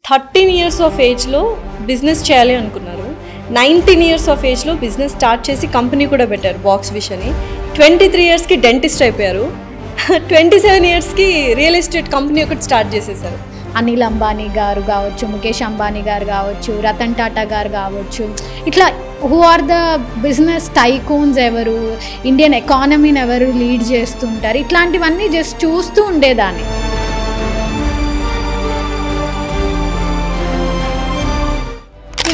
13 years of ఏజ్లో business చేయాలి అనుకున్నారు. 19 years of ఏజ్లో బిజినెస్ స్టార్ట్ చేసి కంపెనీ కూడా పెట్టారు బాక్స్ విష్ అని. 23 yearsకి డెంటిస్ట్ అయిపోయారు. 27 yearsకి రియల్ ఎస్టేట్ కంపెనీ ఒకటి స్టార్ట్ చేసేసారు. అనిల్ అంబానీ గారు కావచ్చు, ముఖేష్ అంబానీ గారు కావచ్చు, రతన్ టాటా గారు కావచ్చు, ఇట్లా who are the business tycoons ఎవరు, ఇండియన్ ఎకానమీని ఎవరు లీడ్ చేస్తుంటారు, ఇట్లాంటివన్నీ జస్ట్ చూస్తూ ఉండేదాన్ని.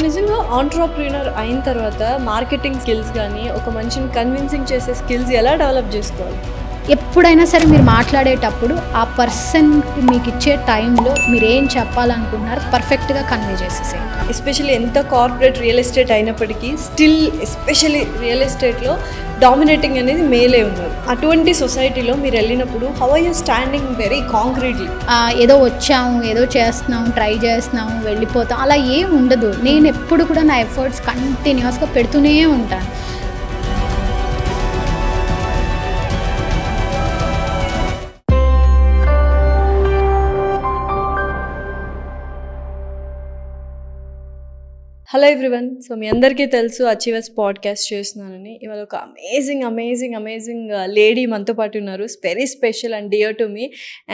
నిజంగా ఆంట్రప్రీనర్ అయిన తర్వాత మార్కెటింగ్ స్కిల్స్ కానీ ఒక మనిషిని కన్విన్సింగ్ చేసే స్కిల్స్ ఎలా డెవలప్ చేసుకోవాలి? ఎప్పుడైనా సరే మీరు మాట్లాడేటప్పుడు ఆ పర్సన్కి మీకు ఇచ్చే టైంలో మీరు ఏం చెప్పాలనుకుంటున్నారు పర్ఫెక్ట్గా కన్వే చేసేసేయండి. ఎస్పెషల్లీ ఎంత కార్పొరేట్ రియల్ ఎస్టేట్ అయినప్పటికీ స్టిల్ ఎస్పెషల్లీ రియల్ ఎస్టేట్లో డామినేటింగ్ అనేది మేలే ఉన్నారు. అటువంటి సొసైటీలో మీరు వెళ్ళినప్పుడు how are you standing very concretely? ఏదో వచ్చాము, ఏదో చేస్తున్నాము, ట్రై చేస్తున్నాము, వెళ్ళిపోతాం, అలా ఏం ఉండదు. నేను ఎప్పుడు కూడా నా ఎఫర్ట్స్ కంటిన్యూస్గా పెడుతూనే ఉంటాను. Hello everyone. సో మీ అందరికీ తెలుసు అచీవర్స్ పాడ్కాస్ట్ చేస్తున్నానని. ఇవాళ ఒక అమేజింగ్ లేడీ మనతో పాటు ఉన్నారు. Very special and dear to me.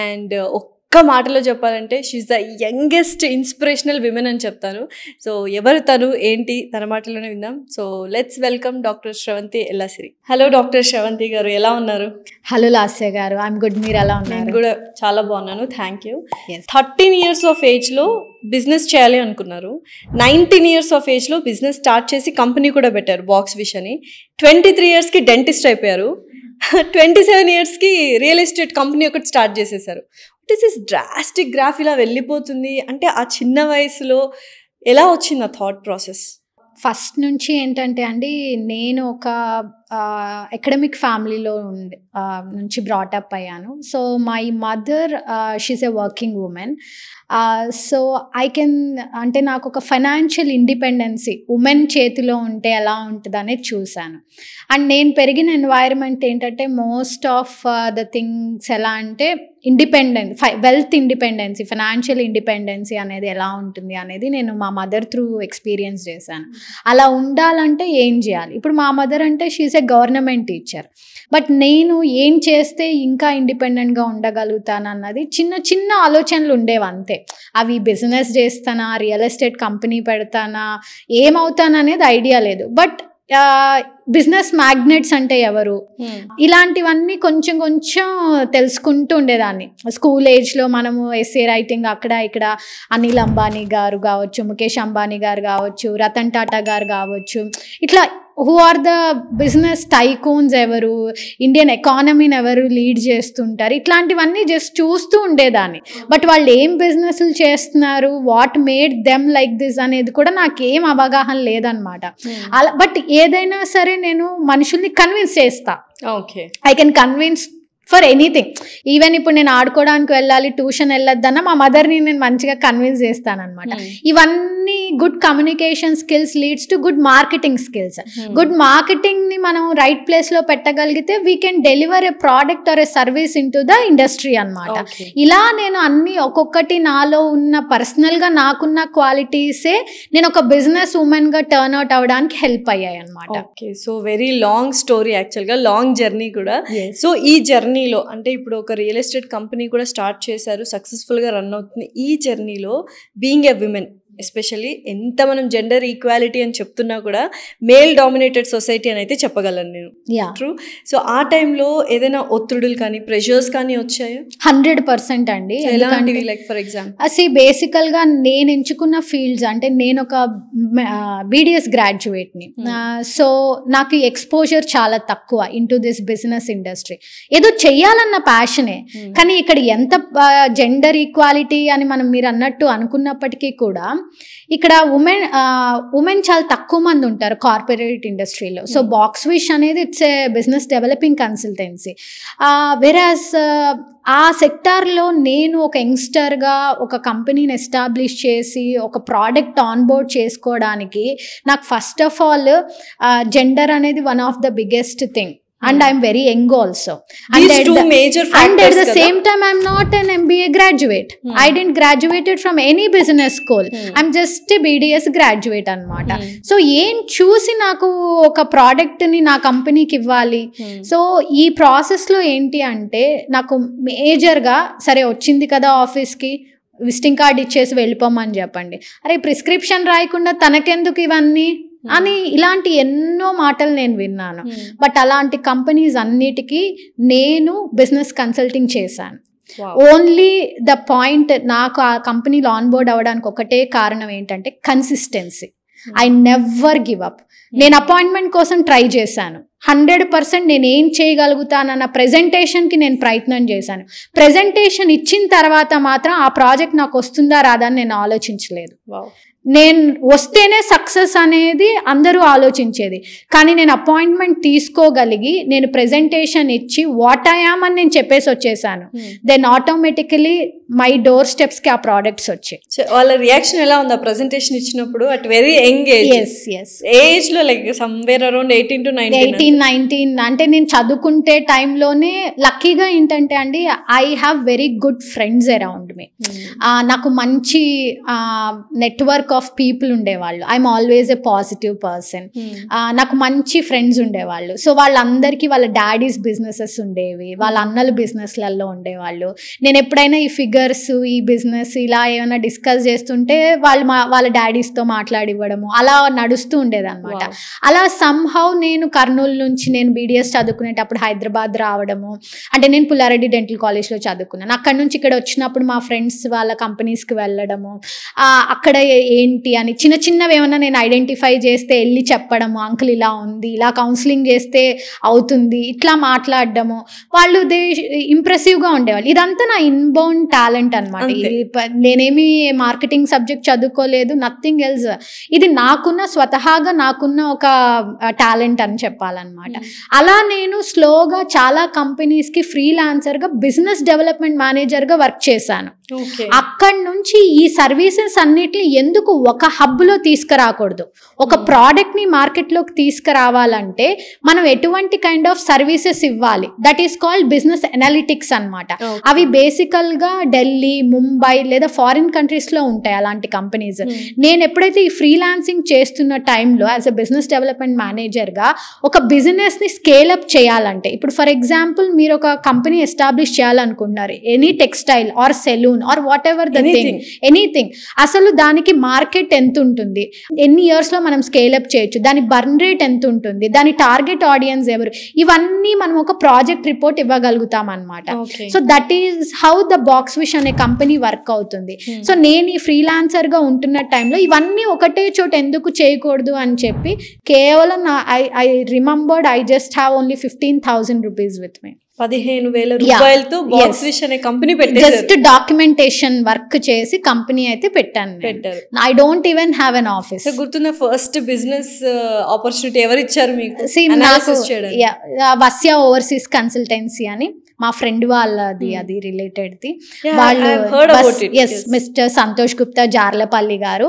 And ఒక్క మాటలో చెప్పాలంటే she's the youngest inspirational women అని చెప్తాను. సో ఎవరు తను, ఏంటి, తన మాటలోనే విందాం. So let's welcome doctor Sravanthi Ellasiri. Hello doctor Sravanthi garu, ఎలా ఉన్నారు? హలో లాస్య గారు, ఐఎమ్ గుడ్. మీరు ఎలా ఉన్నారు? నేను కూడా చాలా బాగున్నాను, థ్యాంక్ యూ. 13 years of ఏజ్లో బిజినెస్ చేయాలి అనుకున్నారు. 19 years of ఏజ్లో బిజినెస్ స్టార్ట్ చేసి కంపెనీ కూడా పెట్టారు బాక్స్ విష్ అని. 23 yearsకి డెంటిస్ట్ అయిపోయారు. 27 yearsకి రియల్ ఎస్టేట్ కంపెనీ ఒకటి స్టార్ట్ చేసేసారు. ఇట్ ఈస్ డ్రాస్టిక్ గ్రాఫ్ ఇలా వెళ్ళిపోతుంది అంటే ఆ చిన్న వయసులో ఎలా వచ్చింది ఆ థాట్ ప్రాసెస్? ఫస్ట్ నుంచి ఏంటంటే అండి, నేను ఒక అకాడమిక్ ఫ్యామిలీలో నుంచి బ్రాటప్ అయ్యాను. So my mother she is a working woman. So అంటే నాకు ఒక ఫైనాన్షియల్ ఇండిపెండెన్సీ ఉమెన్ చేతిలో ఉంటే ఎలా ఉంటుంది అనేది చూశాను. అండ్ నేను పెరిగిన ఎన్వైరన్మెంట్ ఏంటంటే మోస్ట్ ఆఫ్ ద థింగ్స్ ఎలా అంటే వెల్త్ ఇండిపెండెన్సీ, ఫైనాన్షియల్ ఇండిపెండెన్సీ అనేది ఎలా ఉంటుంది అనేది నేను మా మదర్ త్రూ ఎక్స్పీరియన్స్ చేశాను. అలా ఉండాలంటే ఏం చేయాలి? ఇప్పుడు మా మదర్ అంటే she is a government teacher, but నేను ఏం చేస్తే ఇంకా ఇండిపెండెంట్గా ఉండగలుగుతాను అన్నది చిన్న ఆలోచనలు ఉండేవి అంతే. అవి బిజినెస్ చేస్తానా, రియల్ ఎస్టేట్ కంపెనీ పెడతానా, ఏమవుతానా అనేది ఐడియా లేదు. బట్ బిజినెస్ మ్యాగ్నెట్స్ అంటే ఎవరు, ఇలాంటివన్నీ కొంచెం తెలుసుకుంటూ ఉండేదాన్ని. స్కూల్ ఏజ్లో మనము ఎస్ఏ రైటింగ్ అక్కడ ఇక్కడ అనిల్ అంబానీ గారు కావచ్చు, ముఖేష్ అంబానీ గారు కావచ్చు, రతన్ టాటా గారు కావచ్చు, ఇట్లా who are the business tycoons ఎవరు, ఇండియన్ ఎకానమీని ఎవరు లీడ్ చేస్తుంటారు, ఇట్లాంటివన్నీ జస్ట్ చూస్తూ ఉండేదాన్ని. బట్ వాళ్ళు ఏం బిజినెస్లు చేస్తున్నారు, what made them like this అనేది కూడా నాకేం అవగాహన లేదనమాట. అలా బట్ ఏదైనా సరే నేను మనుషుల్ని కన్విన్స్ చేస్తా. Okay, I can convince for anything. Even ఇప్పుడు నేను ఆడుకోవడానికి వెళ్ళాలి, ట్యూషన్ వెళ్ళొద్దన్నా మా మదర్ని నేను మంచిగా కన్విన్స్ చేస్తానమాట. ఇవన్నీ good communication skills leads to good marketing skills. Good మార్కెటింగ్ని మనం రైట్ ప్లేస్లో పెట్టగలిగితే we can deliver a product or a service in to the industry అనమాట. ఇలా నేను అన్ని ఒక్కొక్కటి నాలో ఉన్న పర్సనల్గా నాకున్న క్వాలిటీసే నేను ఒక బిజినెస్ ఉమెన్గా టర్న్ అవుట్ అవ్వడానికి హెల్ప్ అయ్యాయి అనమాట. Okay, so very long story, యాక్చువల్గా లాంగ్ జర్నీ కూడా. సో ఈ జర్నీలో అంటే ఇప్పుడు ఒక రియల్ ఎస్టేట్ కంపెనీ కూడా స్టార్ట్ చేశారు, సక్సెస్ఫుల్గా రన్ అవుతుంది. ఈ జర్నీలో బీయింగ్ ఎ విమెన్, ఎస్పెషల్లీ ఎంత మనం జెండర్ ఈక్వాలిటీ అని చెప్తున్నా కూడా మేల్ డామినేటెడ్ సొసైటీ అని అయితే చెప్పగలను నేను. ట్రూ. సో ఆ టైంలో ఏదైనా ఒత్తిడులు కానీ ప్రెషర్స్ కానీ వచ్చాయా? 100% అండి. ఎలాంటివి? లైక్ ఫర్ ఎగ్జాంపుల్ బేసికల్గా నేను ఎంచుకున్న ఫీల్డ్స్ అంటే నేను ఒక BDS గ్రాడ్యుయేట్ని. సో నాకు ఎక్స్పోజర్ చాలా తక్కువ in to this business industry. ఏదో చెయ్యాలన్న ప్యాషనే, కానీ ఇక్కడ ఎంత జెండర్ ఈక్వాలిటీ అని మీరు అన్నట్టు అనుకున్నప్పటికీ కూడా ఇక్కడ ఉమెన్ చాలా తక్కువ మంది ఉంటారు కార్పొరేట్ ఇండస్ట్రీలో. సో బాక్స్ విష్ అనేది it's a business developing consultancy. Whereas ఆ సెక్టార్లో నేను ఒక యంగ్స్టర్గా ఒక కంపెనీని ఎస్టాబ్లిష్ చేసి ఒక ప్రోడక్ట్ ఆన్బోర్డ్ చేసుకోవడానికి నాకు ఫస్ట్ ఆఫ్ ఆల్ జెండర్ అనేది one of the biggest thing. and I'm very young also. These two major factors. And at the same time, I'm not an MBA graduate. I didn't graduated from any business school. I'm just a BDS graduate anamata. So ఏం చూసి నాకు ఒక product ని నా కంపెనీకి ఇవ్వాలి. So ఈ process లో ఏంటి అంటే నాకు మేజర్ గా సరే వచ్చింది కదా ఆఫీస్ కి, విజిటింగ్ కార్డ్ ఇచ్చేసి వెళ్ళిపోమని చెప్పండి. అరే ప్రిస్క్రిప్షన్ రాయకుండా తనకెందుకు ఇవన్నీ అని ఇలాంటి ఎన్నో మాటలు నేను విన్నాను. బట్ అలాంటి కంపెనీస్ అన్నిటికీ నేను బిజినెస్ కన్సల్టింగ్ చేశాను. ఓన్లీ ద పాయింట్, నాకు ఆ కంపెనీలో ఆన్బోర్డ్ అవ్వడానికి ఒకటే కారణం ఏంటంటే consistency. I never give up. నేను అపాయింట్మెంట్ కోసం ట్రై చేశాను. 100% నేను ఏం చేయగలుగుతానన్న ప్రెజెంటేషన్కి నేను ప్రయత్నం చేశాను. ప్రెజెంటేషన్ ఇచ్చిన తర్వాత మాత్రం ఆ ప్రాజెక్ట్ నాకు వస్తుందా రాదా అని నేను ఆలోచించలేదు. నేను వస్తేనే సక్సెస్ అనేది అందరూ ఆలోచించేది. కానీ నేను అపాయింట్మెంట్ తీసుకోగలిగి నేను ప్రెజెంటేషన్ ఇచ్చి వాట్ ఐ యామ్ అని నేను చెప్పేసి వచ్చేసాను. Then automatically my doorsteps కి ఆ ప్రోడక్ట్స్ వచ్చాయి. వాళ్ళ రియాక్షన్ ఎలా ఉంది ఆ ప్రెజెంటేషన్ ఇచ్చినప్పుడు? At very young age, age లో లైక్ సమ్వేర్ అరౌండ్ 18 to 19 అంటే నేను చదువుకుంటే టైంలోనే లక్కీగా ఏంటంటే అండి, I have very good friends around me. నాకు మంచి నెట్వర్క్ ఆఫ్ పీపుల్ ఉండేవాళ్ళు. I'm always a positive person. నాకు మంచి ఫ్రెండ్స్ ఉండేవాళ్ళు. సో వాళ్ళందరికీ వాళ్ళ డాడీస్ బిజినెసెస్ ఉండేవి, వాళ్ళ అన్నలు బిజినెస్లలో ఉండేవాళ్ళు. నేను ఎప్పుడైనా ఈ ఫిగర్స్, ఈ బిజినెస్ ఇలా ఏమైనా డిస్కస్ చేస్తుంటే వాళ్ళ డాడీస్తో మాట్లాడివ్వడము అలా నడుస్తూ ఉండేది అనమాట. అలా సమ్హౌ నేను కర్నూలు నుంచి నేను బీడిఎస్ చదువుకునేటప్పుడు హైదరాబాద్ రావడము, అంటే నేను పుల్లారెడ్డి డెంటల్ కాలేజ్లో చదువుకున్నాను. అక్కడ నుంచి ఇక్కడ వచ్చినప్పుడు మా ఫ్రెండ్స్ వాళ్ళ కంపెనీస్కి వెళ్ళడము, అక్కడ ఏంటి అని చిన్న చిన్నవి ఏమన్నా నేను ఐడెంటిఫై చేస్తే వెళ్ళి చెప్పడము, అంకుల్ ఇలా ఉంది, ఇలా కౌన్సిలింగ్ చేస్తే అవుతుంది, ఇట్లా మాట్లాడడము. వాళ్ళు ఇంప్రెసివ్గా ఉండేవాళ్ళు. ఇదంతా నా ఇన్బౌండ్ టాలెంట్ అనమాట. నేనేమి మార్కెటింగ్ సబ్జెక్ట్ చదువుకోలేదు, నథింగ్ ఎల్స్. ఇది స్వతహాగా నాకున్న ఒక టాలెంట్ అని చెప్పాలన్నమాట. అలా నేను స్లోగా చాలా కంపెనీస్కి ఫ్రీలాన్సర్గా బిజినెస్ డెవలప్మెంట్ మేనేజర్గా వర్క్ చేశాను. అక్కడి నుంచి ఈ సర్వీసెస్ అన్నిటిని ఎందుకు ఒక హబ్లో తీసుకురాకూడదు? ఒక ప్రోడక్ట్ని మార్కెట్లోకి తీసుకురావాలంటే మనం ఎటువంటి కైండ్ ఆఫ్ సర్వీసెస్ ఇవ్వాలి? That is called business analytics అనమాట. అవి బేసికల్గా ఢిల్లీ, ముంబై లేదా ఫారిన్ కంట్రీస్లో ఉంటాయి అలాంటి కంపెనీస్. నేను ఎప్పుడైతే ఈ ఫ్రీలాన్సింగ్ చేస్తున్న టైంలో యాజ్ అ బిజినెస్ డెవలప్మెంట్ మేనేజర్గా ఒక బిజినెస్ని స్కేలప్ చేయాలంటే, ఇప్పుడు ఫర్ ఎగ్జాంపుల్ మీరు ఒక కంపెనీ ఎస్టాబ్లిష్ చేయాలనుకుంటున్నారు, any textile or salon or whatever the thing, anything. అసలు దానికి మార్కెట్ ఎంత ఉంటుంది, ఎన్ని ఇయర్స్ లో మనం స్కేలప్ చేయొచ్చు, దాని బర్న్ రేట్ ఎంత ఉంటుంది, దాని టార్గెట్ ఆడియన్స్ ఎవరు, ఇవన్నీ మనం ఒక ప్రాజెక్ట్ రిపోర్ట్ ఇవ్వగలుగుతాం అనమాట. So that is how the box wish అనే కంపెనీ వర్క్ అవుతుంది. సో నేను ఈ ఫ్రీలాన్సర్ గా ఉంటున్న టైంలో ఇవన్నీ ఒకటే చోట ఎందుకు చేయకూడదు అని చెప్పి కేవలం I remembered I just have only 15,000 rupees with me. 15,000 రూపాయలతో బాక్స్ విష్ అనే కంపెనీ పెట్టారు. జస్ట్ డాక్యుమెంటేషన్ వర్క్ చేసి కంపెనీ అయితే పెట్టారు. I don't even have an office. గుర్తున్న ఫస్ట్ బిజినెస్ ఆపర్చునిటీ ఎవరు ఇచ్చారు మీకు? వస్య ఓవర్సీస్ కన్సల్టెన్సీ అని మా ఫ్రెండ్ వాళ్ళది, అది రిలేటెడ్ది. వాళ్ళు మిస్టర్ సంతోష్ గుప్తా జార్లపల్లి గారు.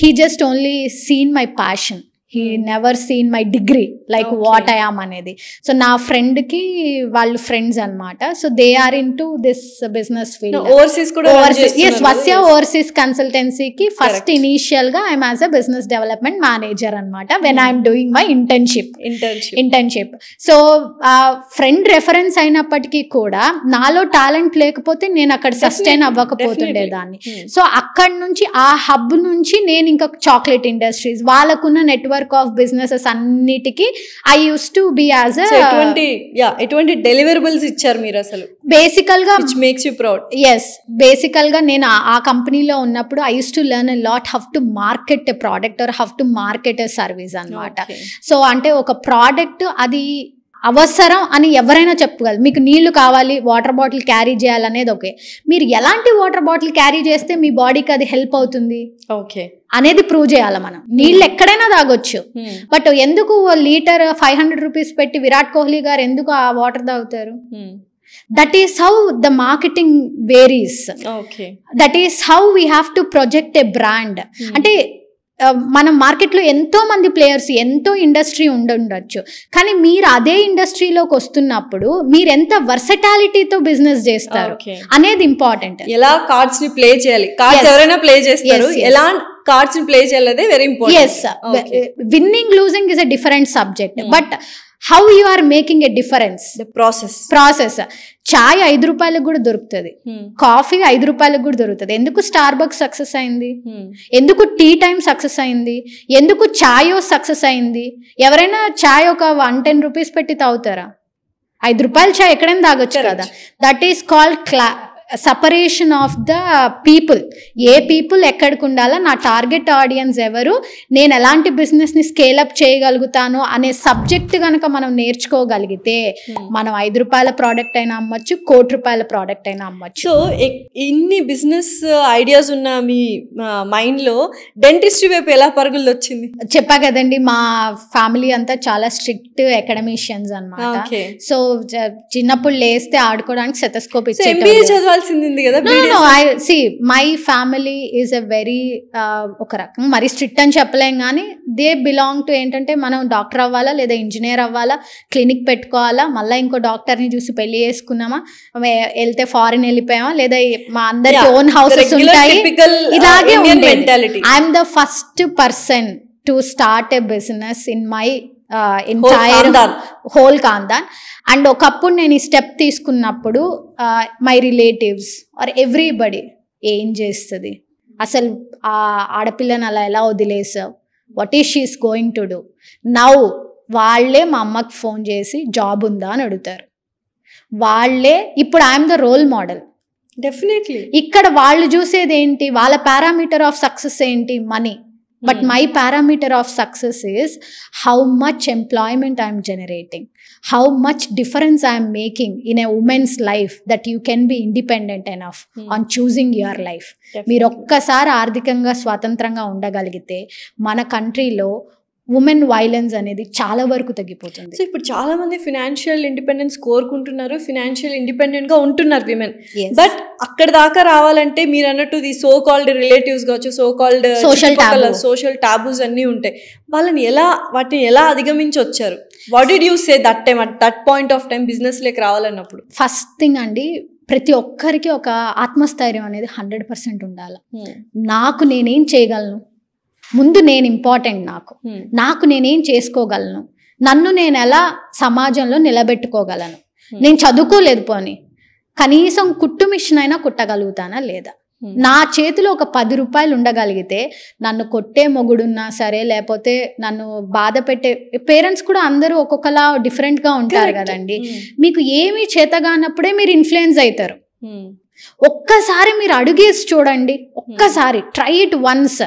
He just only seen my passion, he never seen my degree like what I am అనేది. సో నా ఫ్రెండ్ కి వాళ్ళు ఫ్రెండ్స్ అన్నమాట. So they are into this business field. Overseas కూడా yes, వస్య ఓవర్సీస్ కన్సల్టెన్సీకి ఫస్ట్ ఇనిషియల్ గా I'm as a business development manager అన్నమాట when I'm doing my internship. So friend reference అయినప్పటికీ కూడా నాలో టాలెంట్ లేకపోతే నేను అక్కడ సస్టైన్ అవ్వకపోతుండేదాన్ని. సో అక్కడ నుంచి ఆ హబ్ నుంచి నేను ఇంకా చాక్లెట్ ఇండస్ట్రీస్, వాళ్ళకున్న నెట్వర్క్ ఆఫ్ బిజినెసెస్ అన్నిటికీ I use to be as ఎటువంటి డెలివరబుల్స్ ఇచ్చారు మీరు అసలు బేసికల్ గా, which makes you proud? yes, బేసికల్ గా నేను ఆ కంపెనీలో ఉన్నప్పుడు I use to learn a lot how to market a product are how to market a service అన్నమాట. సో అంటే ఒక ప్రోడక్ట్ అది అవసరం అని ఎవరైనా చెప్పగలరు. మీకు నీళ్లు కావాలి, వాటర్ బాటిల్ క్యారీ చేయాలనేది ఓకే, మీరు ఎలాంటి వాటర్ బాటిల్ క్యారీ చేస్తే మీ బాడీకి అది హెల్ప్ అవుతుంది అనేది ప్రూవ్ చేయాలి మనం. నీళ్ళు ఎక్కడైనా తాగొచ్చు, బట్ ఎందుకు లీటర్ 500 rupees పెట్టి విరాట్ కోహ్లీ గారు ఎందుకు ఆ వాటర్ తాగుతారు? That is how the marketing varies. That is how we have to project a brand. అంటే మనం మార్కెట్లో ఎంతో మంది ప్లేయర్స్, ఎంతో ఇండస్ట్రీ ఉండొచ్చు, కానీ మీరు అదే ఇండస్ట్రీలోకి వస్తున్నప్పుడు మీరు ఎంత వర్సటాలిటీతో బిజినెస్ చేస్తారు అనేది ఇంపార్టెంట్. ఎలా కార్డ్స్ ని ప్లే చేయాలి, కార్డ్స్ ఎవరైనా ప్లే చేస్తారు, ఎలా కార్డ్స్ ని ప్లే చేయాలి very important. Winning losing is a different subject, but how you are making a difference, process. చాయ్ 5 రూపాయలకు కూడా దొరుకుతుంది, కాఫీ 5 రూపాయలకు కూడా దొరుకుతుంది. ఎందుకు స్టార్ బక్స్ సక్సెస్ అయింది, ఎందుకు టీ టైమ్ సక్సెస్ అయింది, ఎందుకు చాయ్ సక్సెస్ అయింది? ఎవరైనా చాయ్ ఒక 110 రూపీస్ పెట్టి తాగుతారా? 5 రూపాయల చాయ్ ఎక్కడైనా తాగొచ్చు కదా. That is called separation of the people. A people ఎక్కడికి ఉండాలా, నా టార్గెట్ ఆడియన్స్ ఎవరు, నేను ఎలాంటి బిజినెస్ని స్కేలప్ చేయగలుగుతాను అనే సబ్జెక్ట్ కనుక మనం నేర్చుకోగలిగితే మనం 5 రూపాయల ప్రోడక్ట్ అయినా అమ్మచ్చు, 1 కోటి రూపాయల ప్రోడక్ట్ అయినా అమ్మచ్చు. సో ఇన్ని బిజినెస్ ఐడియాస్ ఉన్న మీ మైండ్లో డెంటిస్ట్రీ వైపు ఎలా పరుగులు వచ్చింది? చెప్పా కదండి, మా ఫ్యామిలీ అంతా చాలా స్ట్రిక్ట్ అకాడమిషియన్స్ అనమాట. సో చిన్నప్పుడు లేస్తే ఆడుకోవడానికి సెటస్కోప్ ఇచ్చేది. My family is a very ఒక రకం మరి స్ట్రిక్ట్ అని చెప్పలేం, కానీ దే బిలాంగ్ టు ఏంటంటే మనం డాక్టర్ అవ్వాలా, లేదా ఇంజనీర్ అవ్వాలా, క్లినిక్ పెట్టుకోవాలా, మళ్ళీ ఇంకో డాక్టర్ని చూసి పెళ్లి చేసుకున్నామా, వెళ్తే ఫారిన్ వెళ్ళిపోయామా, లేదా మా అందరికి ఓన్ హౌసెస్ ఉంటాయి, ఇలాగే ఉండేది. I'm the first person to start a business in my entire whole ఖాందాన్. అండ్ ఒకప్పుడు నేను ఈ స్టెప్ తీసుకున్నప్పుడు మై రిలేటివ్స్ ఆర్ ఎవ్రీబడి ఏం చేస్తుంది అసలు, ఆ ఆడపిల్లని అలా ఎలా వదిలేసావు, what is she's going to do now? వాళ్ళే మా అమ్మకి ఫోన్ చేసి జాబ్ ఉందా అని అడుగుతారు. వాళ్ళే ఇప్పుడు I'm the role model. Definitely ఇక్కడ వాళ్ళు చూసేది ఏంటి, వాళ్ళ పారామీటర్ ఆఫ్ సక్సెస్ ఏంటి, money. But my parameter of success is how much employment I am generating, how much difference I am making in a woman's life, that you can be independent enough on choosing your life. మీరు ఒక్కసారి ఆర్థికంగా స్వతంత్రంగా ఉండగలిగితే మన కంట్రీలో women violence అనేది చాలా వరకు తగ్గిపోతుంది. సో ఇప్పుడు చాలా మంది ఫినాన్షియల్ ఇండిపెండెన్స్ కోరుకుంటున్నారు, ఫినాన్షియల్ ఇండిపెండెంట్ గా ఉంటున్నారు విమెన్. బట్ అక్కడ దాకా రావాలంటే మీరు అన్నట్టు ది సో కాల్డ్ రిలేటివ్స్ కావచ్చు, సో కాల్డ్ సోషల్ టాబూస్ అన్నీ ఉంటాయి. వాటిని ఎలా అధిగమించి వచ్చారు? What did you say that time, at that point of time business లేక రావాలన్నప్పుడు? ఫస్ట్ థింగ్ అండి, ప్రతి ఒక్కరికి ఒక ఆత్మస్థైర్యం అనేది 100% ఉండాలి. నాకు నేనేం చేయగలను, ముందు నేను ఇంపార్టెంట్, నాకు నేనేం చేసుకోగలను, నన్ను నేను ఎలా సమాజంలో నిలబెట్టుకోగలను. నేను చదువుకోలేదు, పోనీ కనీసం కుట్టు మిషన్ అయినా కుట్టగలుగుతానా లేదా, నా చేతిలో ఒక 10 రూపాయలు ఉండగలిగితే నన్ను కొట్టే మొగుడున్నా సరే, లేకపోతే నన్ను బాధ పెట్టే పేరెంట్స్ కూడా అందరూ ఒక్కొక్కలా డిఫరెంట్గా ఉంటారు కదండి. మీకు ఏమీ చేతగానప్పుడే మీరు ఇన్ఫ్లుయెన్స్ అవుతారు. ఒక్కసారి మీరు అడుగేసి చూడండి, ఒక్కసారి try it once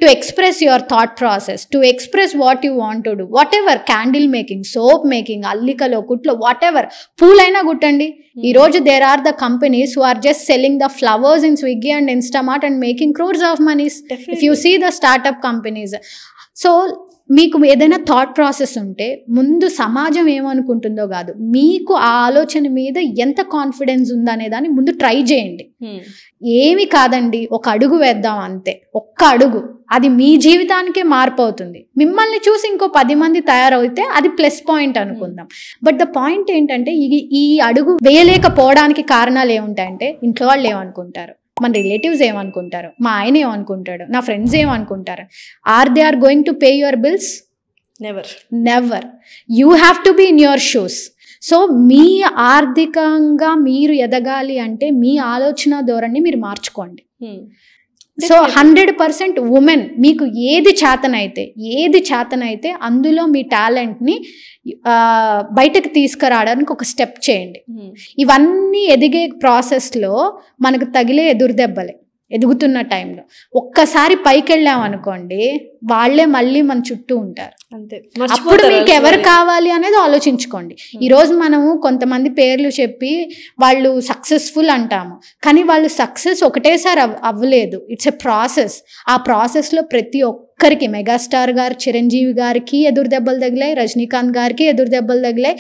to express your thought process, to express what you want to do, whatever, candle making, soap making, allikalo kutlo, whatever, pool aina guttandi. Ee roju there are the companies who are just selling the flowers in Swiggy and Instamart and making crores of monies. If you see the startup companies. So మీకు ఏదైనా thought process ఉంటే ముందు సమాజం ఏమనుకుంటుందో కాదు, మీకు ఆ ఆలోచన మీద ఎంత కాన్ఫిడెన్స్ ఉందనే దాన్ని ముందు ట్రై చేయండి. ఏమి కాదండి, ఒక అడుగు వేద్దాం అంతే, ఒక్క అడుగు, అది మీ జీవితానికే మార్పు అవుతుంది. మిమ్మల్ని చూసి ఇంకో 10 మంది తయారైతే అది ప్లస్ పాయింట్ అనుకుందాం. బట్ ద పాయింట్ ఏంటంటే, ఈ అడుగు వేయలేకపోవడానికి కారణాలు ఏముంటాయంటే, ఇంట్లో వాళ్ళు ఏమనుకుంటారు, మన రిలేటివ్స్ ఏమనుకుంటారు, మా ఆయన ఏమనుకుంటాడు, నా ఫ్రెండ్స్ ఏమనుకుంటారు. Are they are going to pay your bills? Never. You have to be in your shoes. So మీ ఆర్థికంగా మీరు ఎదగాలి అంటే మీ ఆలోచన ధోరణి మీరు మార్చుకోండి. సో 100% ఉమెన్ మీకు ఏది చేతనైతే అందులో మీ టాలెంట్ని బయటకు తీసుకురావడానికి ఒక స్టెప్ చేయండి. ఇవన్నీ ఎదిగే ప్రాసెస్లో మనకు తగిలే ఎదురుదెబ్బలే. ఎదుగుతున్న టైంలో ఒక్కసారి పైకి వెళ్ళాం అనుకోండి, వాళ్ళే మళ్ళీ మన చుట్టూ ఉంటారు. అప్పుడు మీకు ఎవరు కావాలి అనేది ఆలోచించుకోండి. ఈరోజు మనము కొంతమంది పేర్లు చెప్పి వాళ్ళు సక్సెస్ఫుల్ అంటాము, కానీ వాళ్ళు సక్సెస్ ఒకటేసారి అవ్వలేదు. It's a process. ఆ ప్రాసెస్లో ప్రతి ఒక్కరికి, మెగాస్టార్ గారు చిరంజీవి గారికి ఎదురు దెబ్బలు తగిలాయి, రజనీకాంత్ గారికి ఎదురు దెబ్బలు తగిలాయి,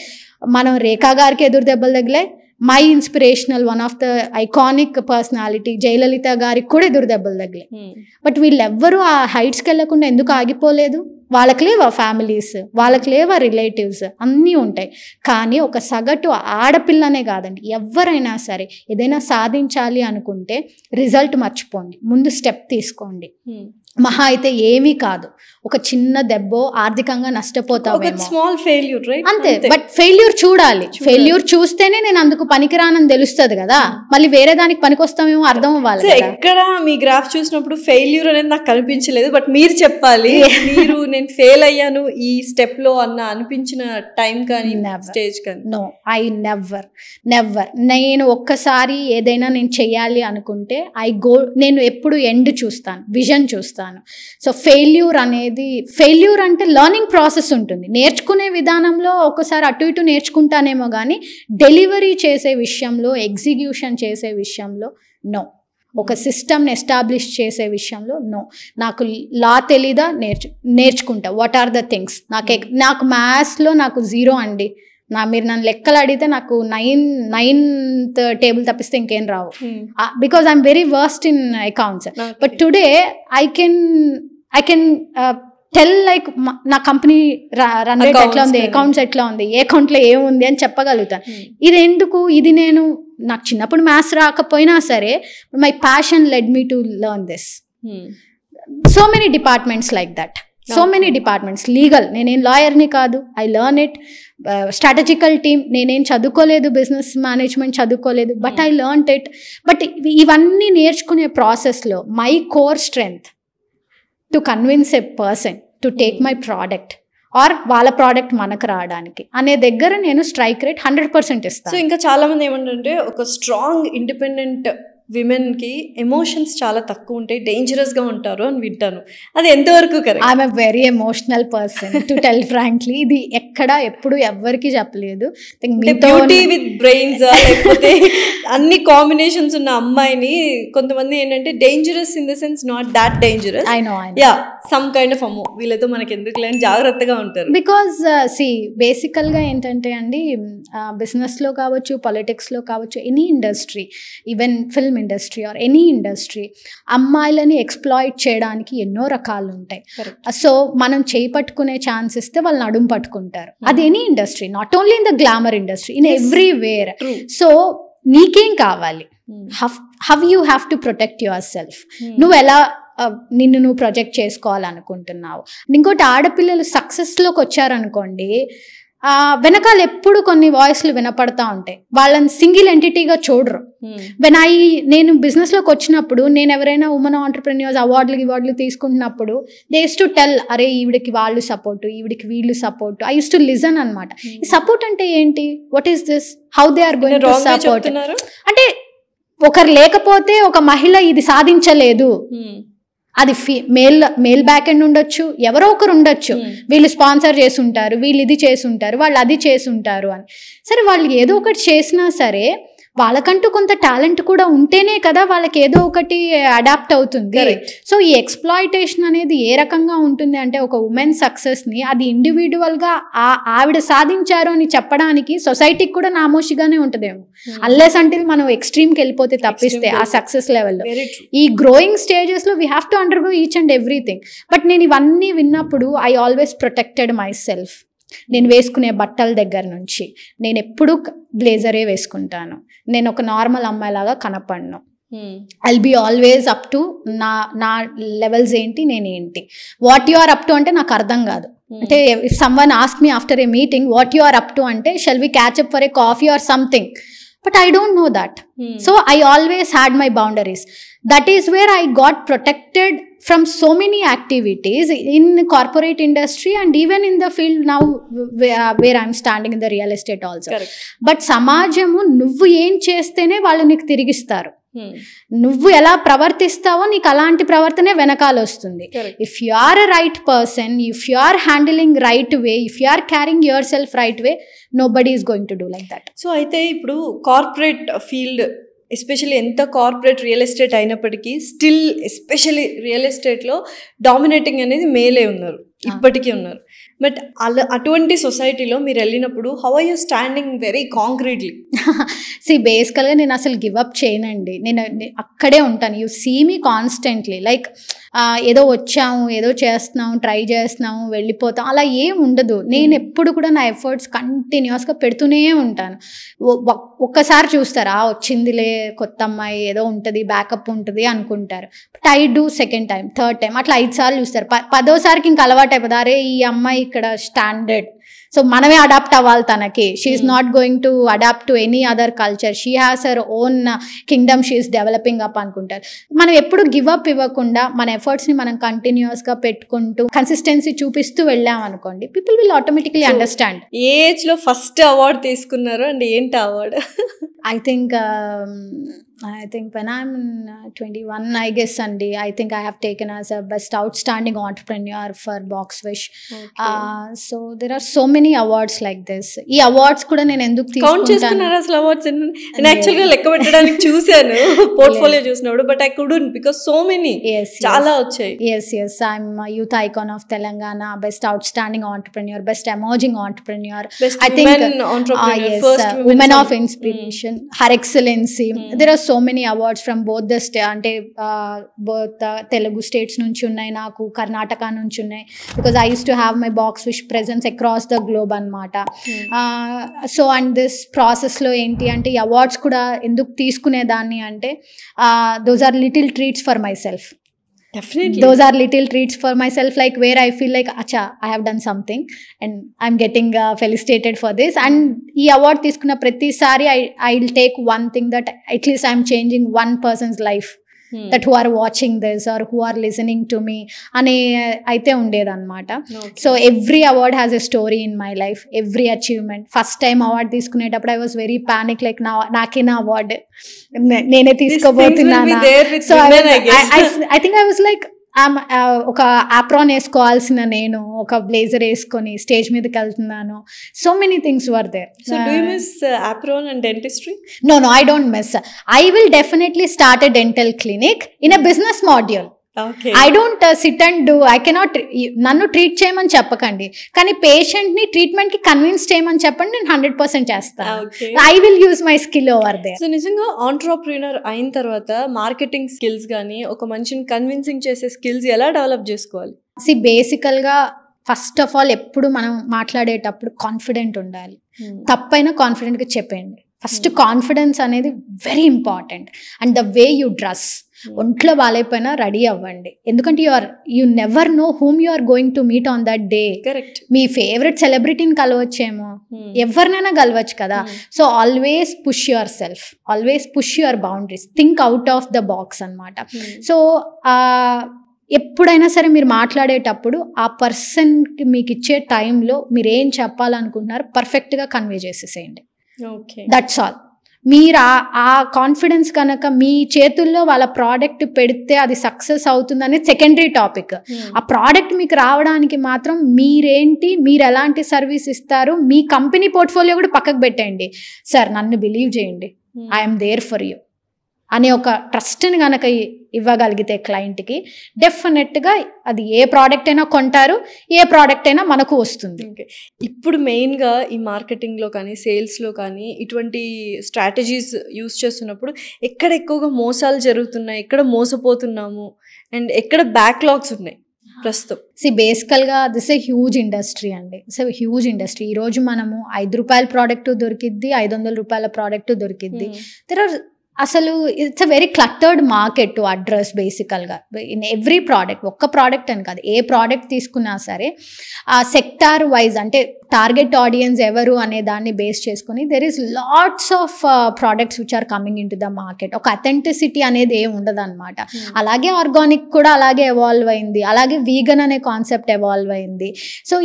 మనం రేఖా గారికి ఎదురు దెబ్బలు తగిలాయి, my inspirational one of the iconic personality Jayalalithaa garu కూడా ఎదురు దెబ్బలు తగిలాయి. బట్ వీళ్ళెవ్వరూ ఆ హైట్స్కి వెళ్ళకుండా ఎందుకు ఆగిపోలేదు? వాళ్ళకి లేవా ఫ్యామిలీస్, వాళ్ళకి లేవా రిలేటివ్స్, అన్నీ ఉంటాయి. కానీ ఒక సగటు ఆడపిల్లనే కాదండి, ఎవరైనా సరే ఏదైనా సాధించాలి అనుకుంటే రిజల్ట్ మర్చిపోండి, ముందు స్టెప్ తీసుకోండి. మహా అయితే ఏమీ కాదు, ఒక చిన్న దెబ్బో ఆర్థికంగా నష్టపోతావేమో, అంతే. బట్ ఫెయిల్యూర్ చూడాలి, ఫెయిల్యూర్ చూస్తేనే నేను అందుకు పనికిరానని తెలుస్తుంది కదా, మళ్ళీ వేరే దానికి పనికొస్తామేమో అర్థం అవ్వాలి. ఎక్కడ మీ గ్రాఫ్ చూసినప్పుడు ఫెయిల్యూర్ అనేది నాకు కనిపించలేదు, బట్ మీరు చెప్పాలి మీరు నేను ఫెయిల్ అయ్యాను ఈ స్టెప్ లో అన్న అనిపించిన టైం కానీ స్టేజ్ కానీ? No, I never. నేను ఒక్కసారి ఏదైనా నేను చెయ్యాలి అనుకుంటే నేను ఎప్పుడు ఎండ్ చూస్తాను, విజన్ చూస్తాను. సో ఫెయిల్యూర్ అంటే లర్నింగ్ ప్రాసెస్ ఉంటుంది. నేర్చుకునే విధానంలో ఒకసారి అటు ఇటు నేర్చుకుంటానేమో కానీ డెలివరీ చేసే విషయంలో, ఎగ్జిక్యూషన్ చేసే విషయంలో నో. ఒక సిస్టమ్ని ఎస్టాబ్లిష్ చేసే విషయంలో నో. నాకు లా తెలీదా, నేర్చుకుంటా. What are the things? నాకు మ్యాథ్స్లో నాకు 0 అండి. మీరు నన్ను లెక్కలు అడిగితే నాకు 9th టేబుల్ తప్పిస్తే ఇంకేం రావు, because I'm very worst in accounts. But today I can tell like నా కంపెనీ రన్ రేట్ ఎట్లా ఉంది, అకౌంట్స్ ఎట్లా ఉంది, ఏ అకౌంట్లో ఏముంది అని చెప్పగలుగుతాను. ఇది ఎందుకు? ఇది నాకు చిన్నప్పుడు మ్యాథ్స్ రాకపోయినా సరే my passion lead me to learn this. So many departments like that, so many departments. Legal, నేనేం లాయర్ని కాదు, I learn it. Strategical team, నేనేం చదువుకోలేదు, బిజినెస్ మేనేజ్మెంట్ చదువుకోలేదు, but I learn it. But ఇవన్నీ నేర్చుకునే ప్రాసెస్లో my core strength to convince a person to take my product or వాళ్ళ ప్రోడక్ట్ మనకు రావడానికి అనే దగ్గర నేను స్ట్రైక్ రేట్ 100% ఇస్తాను. సో ఇంకా చాలా మంది ఏమంటారంటే ఒక స్ట్రాంగ్ ఇండిపెండెంట్ విమెన్కి ఎమోషన్స్ చాలా తక్కువ ఉంటాయి, డేంజరస్గా ఉంటారు అని వింటాను. అది ఎంతవరకు correct? I'm a very emotional person to tell frankly. ఇది ఎప్పుడు ఎవ్వరికి చెప్పలేదు. బ్యూటీ విత్ బ్రెయిన్స్ లేకపోతే అన్ని కాంబినేషన్స్ ఉన్న అమ్మాయిని కొంతమంది ఏంటంటే dangerous in the sense not that dangerous, yeah some kind of అమ్మో వీళ్ళతో మనకి ఎందుకు లేని జాగ్రత్తగా ఉంటారు. బికాజ్ బేసికల్గా ఏంటంటే అండి, బిజినెస్లో కావచ్చు, పాలిటిక్స్లో కావచ్చు, any industry, even film industry or any industry, అమ్మాయిలని ఎక్స్ప్లాయిట్ చేయడానికి ఎన్నో రకాలు ఉంటాయి. సో మనం చేయి పట్టుకునే ఛాన్స్ ఇస్తే వాళ్ళు నడుము పట్టుకుంటారు. అది any industry, not only in the glamour industry, in everywhere. So నీకేం కావాలి? How you have to protect your self. నువ్వు ఎలా నువ్వు ప్రొజెక్ట్ చేసుకోవాలనుకుంటున్నావు. ఇంకోటి, ఆడపిల్లలు సక్సెస్లోకి వచ్చారనుకోండి, వెనకాల ఎప్పుడు కొన్ని వాయిస్లు వినపడతా ఉంటాయి, వాళ్ళని సింగిల్ ఎంటిటీగా చూడరు. నేను బిజినెస్లోకి వచ్చినప్పుడు, నేను ఎవరైనా ఉమెన్ ఆంటర్ప్రెన్యూర్స్ అవార్డులు తీసుకుంటున్నప్పుడు దే యూస్ టు టెల్, అరే ఈవిడికి వాళ్ళు సపోర్టు, ఈవిడికి వీళ్ళు support. I use to listen అనమాట. ఈ సపోర్ట్ అంటే ఏంటి? What is this? How they are going to support? అంటే ఒకరు లేకపోతే ఒక మహిళ ఇది సాధించలేదు. అది మేల్ బ్యాక్ ఎండ్ ఉండొచ్చు, ఎవరో ఒకరు ఉండొచ్చు, వీళ్ళు స్పాన్సర్ చేసి ఉంటారు, వీళ్ళు ఇది చేసి ఉంటారు, వాళ్ళు అది చేసి ఉంటారు అని. సరే, వాళ్ళు ఏదో ఒకటి చేసినా సరే వాళ్ళకంటూ కొంత టాలెంట్ కూడా ఉంటేనే కదా వాళ్ళకి ఏదో ఒకటి అడాప్ట్ అవుతుంది. సో ఈ ఎక్స్ప్లాయిటేషన్ అనేది ఏ రకంగా ఉంటుంది అంటే, ఒక ఉమెన్ సక్సెస్ని అది ఇండివిజువల్గా ఆవిడ సాధించారు అని చెప్పడానికి సొసైటీకి కూడా నామోషిగానే ఉంటుందేమో, అన్లెస్ అంటిల్ మనం ఎక్స్ట్రీమ్కి వెళ్ళిపోతే తప్పిస్తే ఆ సక్సెస్ లెవెల్లో. ఈ గ్రోయింగ్ స్టేజెస్లో we have to undergo each and everything. But నేను ఇవన్నీ విన్నప్పుడు I always protected myself. నేను వేసుకునే బట్టల దగ్గర నుంచి, నేను ఎప్పుడూ బ్లేజరే వేసుకుంటాను, నేను ఒక నార్మల్ అమ్మాయిలాగా కనపడను. I'll be always up to నా లెవెల్స్ ఏంటి, నేనేంటి. What you are up to అంటే నాకు అర్థం కాదు. అంటే if someone ask me after a meeting what you are up to అంటే, shall we catch up for a coffee or something, but I don't know that. So I always had my boundaries. That is where I got protected from so many activities in corporate industry and even in the field now where I'm standing in the real estate also. Correct. But సమాజము నువ్వు ఏం చేస్తేనే వాళ్ళు నీకు తిరిగిస్తారు. నువ్వు ఎలా ప్రవర్తిస్తావో నీకు అలాంటి ప్రవర్తనే వెనకాల వస్తుంది. If you are a right person, if you are handling right way, if you are carrying yourself right way, nobody is going to do like that. So అయితే ఇప్పుడు కార్పొరేట్ ఫీల్డ్, ఎస్పెషల్లీ ఎంత corporate real estate అయినప్పటికీ still especially real ఎస్టేట్లో dominating అనేది మేలే ఉన్నారు. ఇప్పటికీ ఉన్నారు. బట్ అలా అటువంటి సొసైటీలో మీరు వెళ్ళినప్పుడు how are you standing very concretely? బేసికల్గా నేను అసలు గివప్ చేయనండి. నేను అక్కడే ఉంటాను. You see me constantly like ఏదో వచ్చాము, ఏదో చేస్తున్నాము, ట్రై చేస్తున్నాము, వెళ్ళిపోతాం, అలా ఏం ఉండదు. నేను ఎప్పుడు కూడా నా ఎఫర్ట్స్ కంటిన్యూస్గా పెడుతూనే ఉంటాను. ఒక్కసారి చూస్తారు, వచ్చిందిలే కొత్త అమ్మాయి, ఏదో ఉంటుంది, బ్యాకప్ ఉంటుంది అనుకుంటారు. But I do second time, third time, అట్లా 5 సార్లు చూస్తారు. 10వ సారికి ఇంకా అలవాటు అయిపోతుంది. అరే ఈ అమ్మాయి ఇక్కడ స్టాండర్డ్, సో మనమే అడాప్ట్ అవ్వాలి తనకి. She is not going to adapt to any other culture, she has her own kingdom, she is developing up అనుకుంటారు. మనం ఎప్పుడు గివ్ అప్ ఇవ్వకుండా మన ఎఫర్ట్స్ని మనం కంటిన్యూస్గా పెట్టుకుంటూ కన్సిస్టెన్సీ చూపిస్తూ వెళ్ళాం అనుకోండి, పీపుల్ విల్ ఆటోమేటిక్లీ అండర్స్టాండ్. ఏ ఏజ్లో ఫస్ట్ అవార్డు తీసుకున్నారు అండ్ ఏంటి award? I think when I'm 21, I guess, Andy, I think I have taken as a best outstanding entrepreneur for Boxwish. Okay. So there are so many awards like this. ఈ awards కూడా నేను ఎందుకు count చేసుకున్నారు అసలు awards? నేను యాక్చువల్గా లెక్క పెట్టడానికి చూశాను పోర్ట్ఫోలియో చూసినప్పుడు, but I couldn't because so many, చాలా వచ్చాయి. yes I'm youth icon of Telangana, best outstanding entrepreneur, best emerging entrepreneur, best I think entrepreneur, yes, first women of inspiration, her excellency. There are so many awards from both the అంటే both Telugu states నుంచి ఉన్నాయి, నాకు కర్ణాటక నుంచి ఉన్నాయి, because I use to have my బాక్స్విష్ presence across the globe అనమాట. So and this ప్రాసెస్లో ఏంటి అంటే ఈ అవార్డ్స్ కూడా ఎందుకు తీసుకునేదాన్ని అంటే those are little treats for myself. Definitely. Those are little treats for myself, like where I feel like, acha, I have done something and I'm getting felicitated for this. And ee award తీసుకున్న ప్రతిసారి I'll take one thing that at least I'm changing one person's life. That who are watching this or who are listening to me అనే అయితే ఉండేదన్నమాట. So every award has a story in my life, every achievement. First time award తీసుకునేటప్పుడు I was very panic, like నాకేనా award, నేనే తీసుకోబోతున్నానా. So I think I was like ఒక apron వేసుకోవాల్సిన నేను ఒక బ్లేజర్ వేసుకొని స్టేజ్ మీదకి వెళ్తున్నాను. So many things were there. So do you miss apron and dentistry? No, I don't miss. I will definitely start a dental clinic in a business module. Okay. I don't sit and do, I cannot, నన్ను treat చేయమని చెప్పకండి, కానీ పేషెంట్ని ట్రీట్మెంట్కి convince చేయమని చెప్పండి, నేను 100% చేస్తాను. I will use my skill over there. So నిజంగా ఆంట్రప్రీనర్ అయిన తర్వాత మార్కెటింగ్ స్కిల్స్ కానీ ఒక మనిషిని కన్విన్సింగ్ చేసే స్కిల్స్ ఎలా డెవలప్ చేసుకోవాలి? బేసికల్గా ఫస్ట్ ఆఫ్ ఆల్ ఎప్పుడు మనం మాట్లాడేటప్పుడు కాన్ఫిడెంట్ ఉండాలి. తప్పైనా కాన్ఫిడెంట్గా చెప్పండి. ఫస్ట్ కాన్ఫిడెన్స్ అనేది very important. And the way you dress, ఒంట్లో బాగాలేకపోయినా రెడీ అవ్వండి, ఎందుకంటే you never know whom you are going to meet on that day. Correct. మీ ఫేవరెట్ సెలబ్రిటీని కలవచ్చేమో, ఎవరినైనా కలవచ్చు కదా. So always push yourself, always push your boundaries, think out of the box అనమాట. సో ఎప్పుడైనా సరే మీరు మాట్లాడేటప్పుడు ఆ పర్సన్కి మీకు ఇచ్చే టైంలో మీరు ఏం చెప్పాలనుకుంటున్నారు పర్ఫెక్ట్గా కన్వే చేసేసేయండి. That's all. మీరు ఆ కాన్ఫిడెన్స్ కనుక మీ చేతుల్లో వాళ్ళ ప్రోడక్ట్ పెడితే అది సక్సెస్ అవుతుందనే సెకండరీ టాపిక్. ఆ ప్రోడక్ట్ మీకు రావడానికి మాత్రం మీరేంటి, మీరు ఎలాంటి సర్వీస్ ఇస్తారు, మీ కంపెనీ పోర్ట్ఫోలియో కూడా పక్కకు పెట్టండి. సార్ నన్ను బిలీవ్ చేయండి, ఐఎమ్ దేర్ ఫర్ యూ అనే ఒక ట్రస్ట్ని కనుక ఇవ్వగలిగితే క్లయింట్కి, డెఫినెట్గా అది ఏ ప్రోడక్ట్ అయినా కొంటారు, ఏ ప్రోడక్ట్ అయినా మనకు వస్తుంది. ఇప్పుడు మెయిన్గా ఈ మార్కెటింగ్లో కానీ సేల్స్లో కానీ ఇటువంటి స్ట్రాటజీస్ యూస్ చేస్తున్నప్పుడు ఎక్కడ ఎక్కువగా మోసాలు జరుగుతున్నాయి, ఎక్కడ మోసపోతున్నాము అండ్ ఎక్కడ బ్యాక్లాగ్స్ ఉన్నాయి ప్రస్తుతం? బేసికల్గా దిస్ ఏ హ్యూజ్ ఇండస్ట్రీ అండి. It's a huge industry. ఈరోజు మనము ₹5 ప్రోడక్ట్ దొరికిద్ది, ₹500 ప్రోడక్ట్ దొరికిద్ది. దెర్ ఆర్ అసలు it's a very cluttered market to address బేసికల్గా ఇన్ ఎవ్రీ ప్రోడక్ట్. ఒక్క ప్రోడక్ట్ అని కాదు, ఏ ప్రోడక్ట్ తీసుకున్నా సరే ఆ సెక్టార్ వైజ్ అంటే టార్గెట్ ఆడియన్స్ ఎవరు అనే దాన్ని బేస్ చేసుకుని there is lots of products which are coming in to the market. ఒక అథెంటిసిటీ అనేది ఏమి ఉండదు అనమాట. అలాగే ఆర్గానిక్ కూడా అలాగే ఎవాల్వ్ అయింది, అలాగే వీగన్ అనే కాన్సెప్ట్ ఎవాల్వ్ అయింది. సో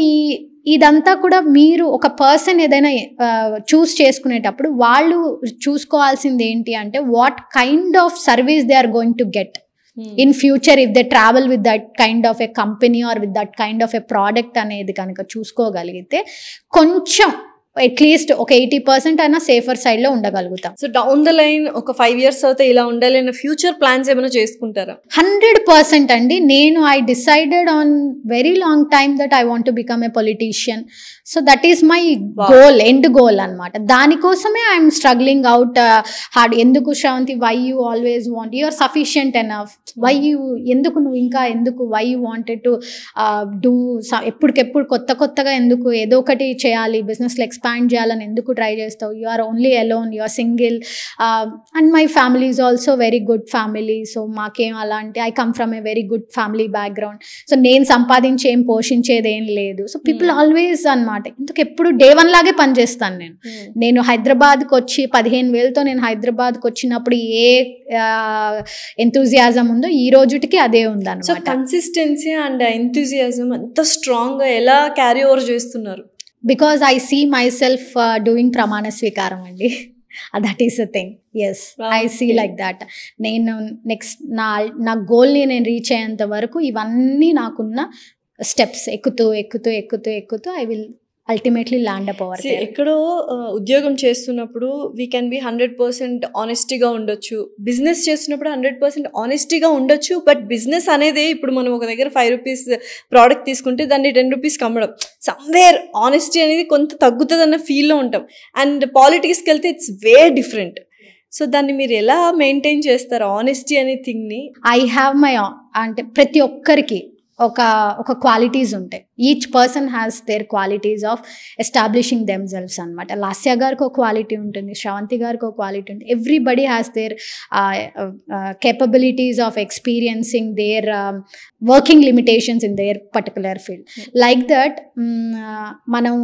ఇదంతా కూడా మీరు ఒక పర్సన్ ఏదైనా చూస్ చేసుకునేటప్పుడు వాళ్ళు చూసుకోవాల్సింది ఏంటి అంటే what kind of service they are going to get in future if they travel with that kind of a company or with that kind of a product అనేది కనుక చూసుకోగలిగితే కొంచెం అట్లీస్ట్ ఒక 80% అయినా సేఫర్ సైడ్ లో ఉండగలుగుతాం. సో డౌన్ ద లైన్ ఒక 5 years అయితే ఇలా ఉండాలి అన్న ఫ్యూచర్ ప్లాన్స్ ఏమైనా చేసుకుంటారా? 100% అండి. నేను I decided on very long time that I want to become a politician. So that is my goal, end goal అనమాట. దానికోసమే ఐఎమ్ స్ట్రగ్లింగ్ అవుట్ హార్డ్. ఎందుకు Sravanthi, why you always want, you are sufficient enough, why you, ఎందుకు నువ్వు ఇంకా ఎందుకు, why you wanted to do, ఎప్పటికెప్పుడు కొత్తగా ఎందుకు ఏదో ఒకటి చేయాలి, బిజినెస్లో ఎక్స్పాండ్ చేయాలని ఎందుకు ట్రై చేస్తావు, you are only alone, you are single, and my family is also very good family. So మాకేం అలాంటి, I come from a very good family background. So నేను సంపాదించి ఏం పోషించేది ఏం లేదు. సో పీపుల్ ఆల్వేస్ అనమాట, ఇందుకు ఎప్పుడు డే 1 లాగే పనిచేస్తాను నేను. నేను హైదరాబాద్కి వచ్చి 15,000తో నేను హైదరాబాద్కి వచ్చినప్పుడు ఏ ఎంతూజియాజం ఉందో ఈ రోజుటికి అదే ఉందన్నమాట. సో కన్సిస్టెన్సీ అండ్ ఎంతూజియాజం అంత స్ట్రాంగ్గా ఎలా క్యారీ ఓవర్ చేస్తున్నారు? Because I see myself doing ప్రమాణ స్వీకారం అండి. That is a thing. Yes, I see like that. నేను నెక్స్ట్ నా గోల్ని నేను రీచ్ అయ్యేంత వరకు ఇవన్నీ నాకున్న స్టెప్స్ ఎక్కుతూ I will ultimately land up hour. ఎక్కడో ఉద్యోగం చేస్తున్నప్పుడు వీ కెన్ బి 100% ఆనెస్టీగా ఉండొచ్చు, బిజినెస్ చేస్తున్నప్పుడు 100% ఆనెస్టీగా ఉండొచ్చు. బట్ బిజినెస్ అనేది ఇప్పుడు మనం ఒక దగ్గర 5 rupees ప్రోడక్ట్ తీసుకుంటే దాన్ని 10 rupeesకి అమ్మడం, సమ్వేర్ ఆనెస్టీ అనేది కొంత తగ్గుతుంది అన్న ఫీల్లో ఉంటాం. అండ్ పాలిటిక్స్కి వెళ్తే ఇట్స్ వే డిఫరెంట్. సో దాన్ని మీరు ఎలా మెయింటైన్ చేస్తారు ఆనెస్టీ అనే థింగ్ని? ఐ హ్యావ్ మై, అంటే ప్రతి ఒక్కరికి ఒక క్వాలిటీస్ ఉంటాయి. Each person has their qualities of establishing themselves అనమాట. లాస్య గారికి ఒక క్వాలిటీ ఉంటుంది, శ్రవంతి గారికి ఒక క్వాలిటీ ఉంటుంది. Everybody has their capabilities of experiencing their working limitations in their particular field. Like that మనం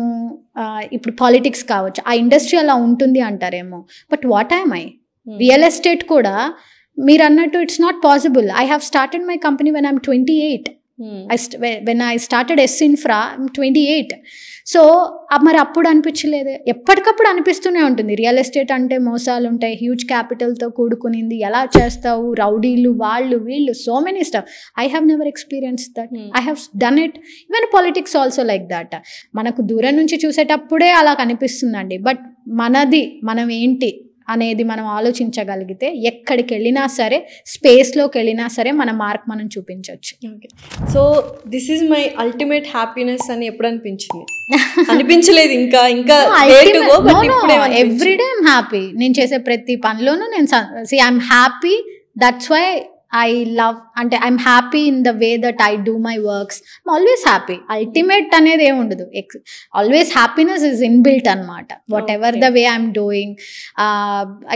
ఇప్పుడు పాలిటిక్స్ కావచ్చు, ఆ ఇండస్ట్రీ అలా ఉంటుంది అంటారేమో, but what I'm I? Real estate కూడా మీరు అన్నట్టు it's not possible. I have started my company when I'm 28. when I started S-Infra, I'm 28. So మరి అప్పుడు అనిపించలేదు, ఎప్పటికప్పుడు అనిపిస్తూనే ఉంటుంది. రియల్ ఎస్టేట్ అంటే మోసాలు ఉంటాయి, హ్యూజ్ క్యాపిటల్తో కూడుకునింది, ఎలా చేస్తావు, రౌడీలు, వాళ్ళు వీళ్ళు, so many stuff. I have never experience that. I have done it. Even politics also like that. మనకు దూరం నుంచి చూసేటప్పుడే అలా కనిపిస్తుందండి. బట్ మనం ఏంటి అనేది మనం ఆలోచించగలిగితే ఎక్కడికి వెళ్ళినా సరే, స్పేస్లోకి వెళ్ళినా సరే మన మార్క్ మనం చూపించవచ్చు. So this is my ultimate happiness అని ఎప్పుడు అనిపించింది? అనిపించలేదు ఇంకా ఎవ్రీడే ఐమ్ హ్యాపీ. నేను చేసే ప్రతి పనిలోనూ నేను I'm happy. That's why I love, అంటే I'm happy in the way that I do my works. I'm always happy. Ultimate అనేది ఏమి ఉండదు. ఆల్వేస్ హ్యాపీనెస్ ఇస్ ఇన్బిల్ట్ అనమాట. Whatever the way I'm doing,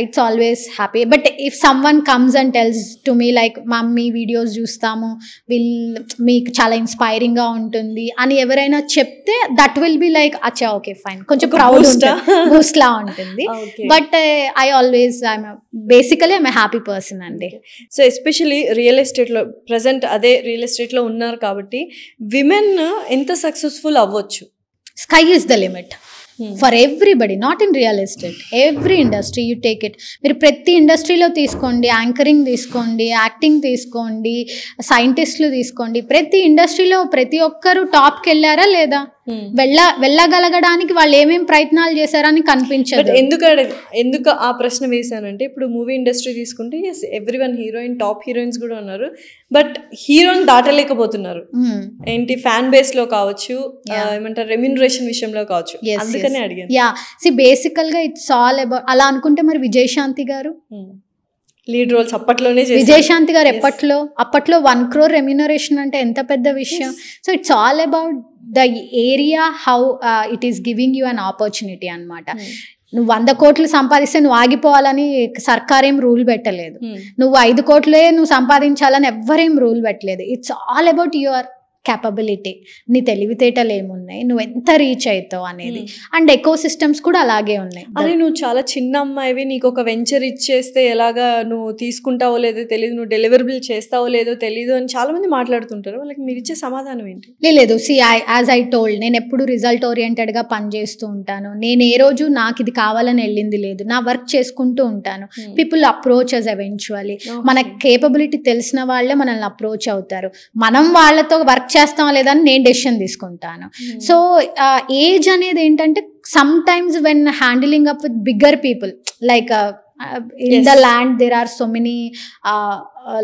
it's always happy. But if someone comes and tells to me like, mummy videos చూస్తాము, మీకు చాలా ఇన్స్పైరింగ్గా ఉంటుంది అని ఎవరైనా చెప్తే, దట్ విల్ బి లైక్ అచ్చా ఓకే ఫైన్, కొంచెం ప్రౌడ్ బూస్ట్ లా ఉంటుంది. But I always basically I'm a happy person అండి. సో ఎస్పెషల్లీ రియల్ ఎస్టేట్లో ప్రజెంట్ అదే రియల్ ఎస్టేట్లో ఉన్నారు కాబట్టి విమెన్ ఎంత సక్సెస్ఫుల్ అవ్వచ్చు? Sky is the limit for everybody, not in real estate, every industry you take it. మీరు ప్రతి ఇండస్ట్రీలో తీసుకోండి, యాంకరింగ్ తీసుకోండి, యాక్టింగ్ తీసుకోండి, సైంటిస్టులు తీసుకోండి, ప్రతి ఇండస్ట్రీలో ప్రతి ఒక్కరు టాప్కి వెళ్ళారా లేదా, వెళ్ళగలగడానికి వాళ్ళు ఏమేమి ప్రయత్నాలు చేశారని కనిపించదు. ఎందుకు ఆ ప్రశ్న వేశానంటే, ఇప్పుడు మూవీ ఇండస్ట్రీ తీసుకుంటే yes everyone heroine, top heroines కూడా ఉన్నారు, బట్ హీరోని దాటలేకపోతున్నారు. ఏంటి ఫ్యాన్ బేస్ లో కావచ్చు, ఏమంటారు రెమ్యూనరేషన్ విషయంలో కావచ్చు, అందుకనే అడిగాను. యా, సి బేసికల్ గా ఇట్స్ ఆల్ అబౌట్. అలా అనుకుంటే మరి విజయశాంతి గారు లీడ్ రోల్స్ అప్పట్లోనే, విజయశాంతి గారు అప్పట్లో 1 crore రెమ్యూనరేషన్ అంటే ఎంత పెద్ద విషయం. So it's all about the area, how it is giving you an opportunity అనమాట. నువ్వు 100 కోట్లు సంపాదిస్తే నువ్వు ఆగిపోవాలని సర్కారేం రూల్ పెట్టలేదు. నువ్వు 5 కోట్లే నువ్వు సంపాదించాలని ఎవ్వరేం రూల్ పెట్టలేదు. It's all about your capability. నీ తెలివితేటలు ఏమున్నాయి, నువ్వు ఎంత రీచ్ అవుతావు అనేది. అండ్ ఎకో సిస్టమ్స్ కూడా అలాగే ఉన్నాయి. అరే నువ్వు చాలా చిన్న అమ్మాయివి, నీకు ఒక వెంచర్ ఇచ్చేస్తే ఎలాగా నువ్వు తీసుకుంటావో లేదో తెలియదు, నువ్వు డెలివరబుల్ చేస్తావో లేదో తెలియదు అని చాలా మంది మాట్లాడుతుంటారు. వాళ్ళకి మీరు ఇచ్చే సమాధానం ఏంటి? లేదు, సి యాజ్ ఐ టోల్డ్, నేను ఎప్పుడు రిజల్ట్ ఓరియంటెడ్గా పనిచేస్తూ ఉంటాను. నేను ఏ రోజు నాకు ఇది కావాలని వెళ్ళింది లేదు. నా వర్క్ చేసుకుంటూ ఉంటాను. People approaches eventually. మన కేపబిలిటీ తెలిసిన వాళ్ళే మనల్ని అప్రోచ్ అవుతారు. మనం వాళ్ళతో వర్క్ చేస్తాం లేదని నేను డెసిషన్ తీసుకుంటాను. సో ఏజ్ అనేది ఏంటంటే sometimes when handling up with bigger people, like in the land there are so many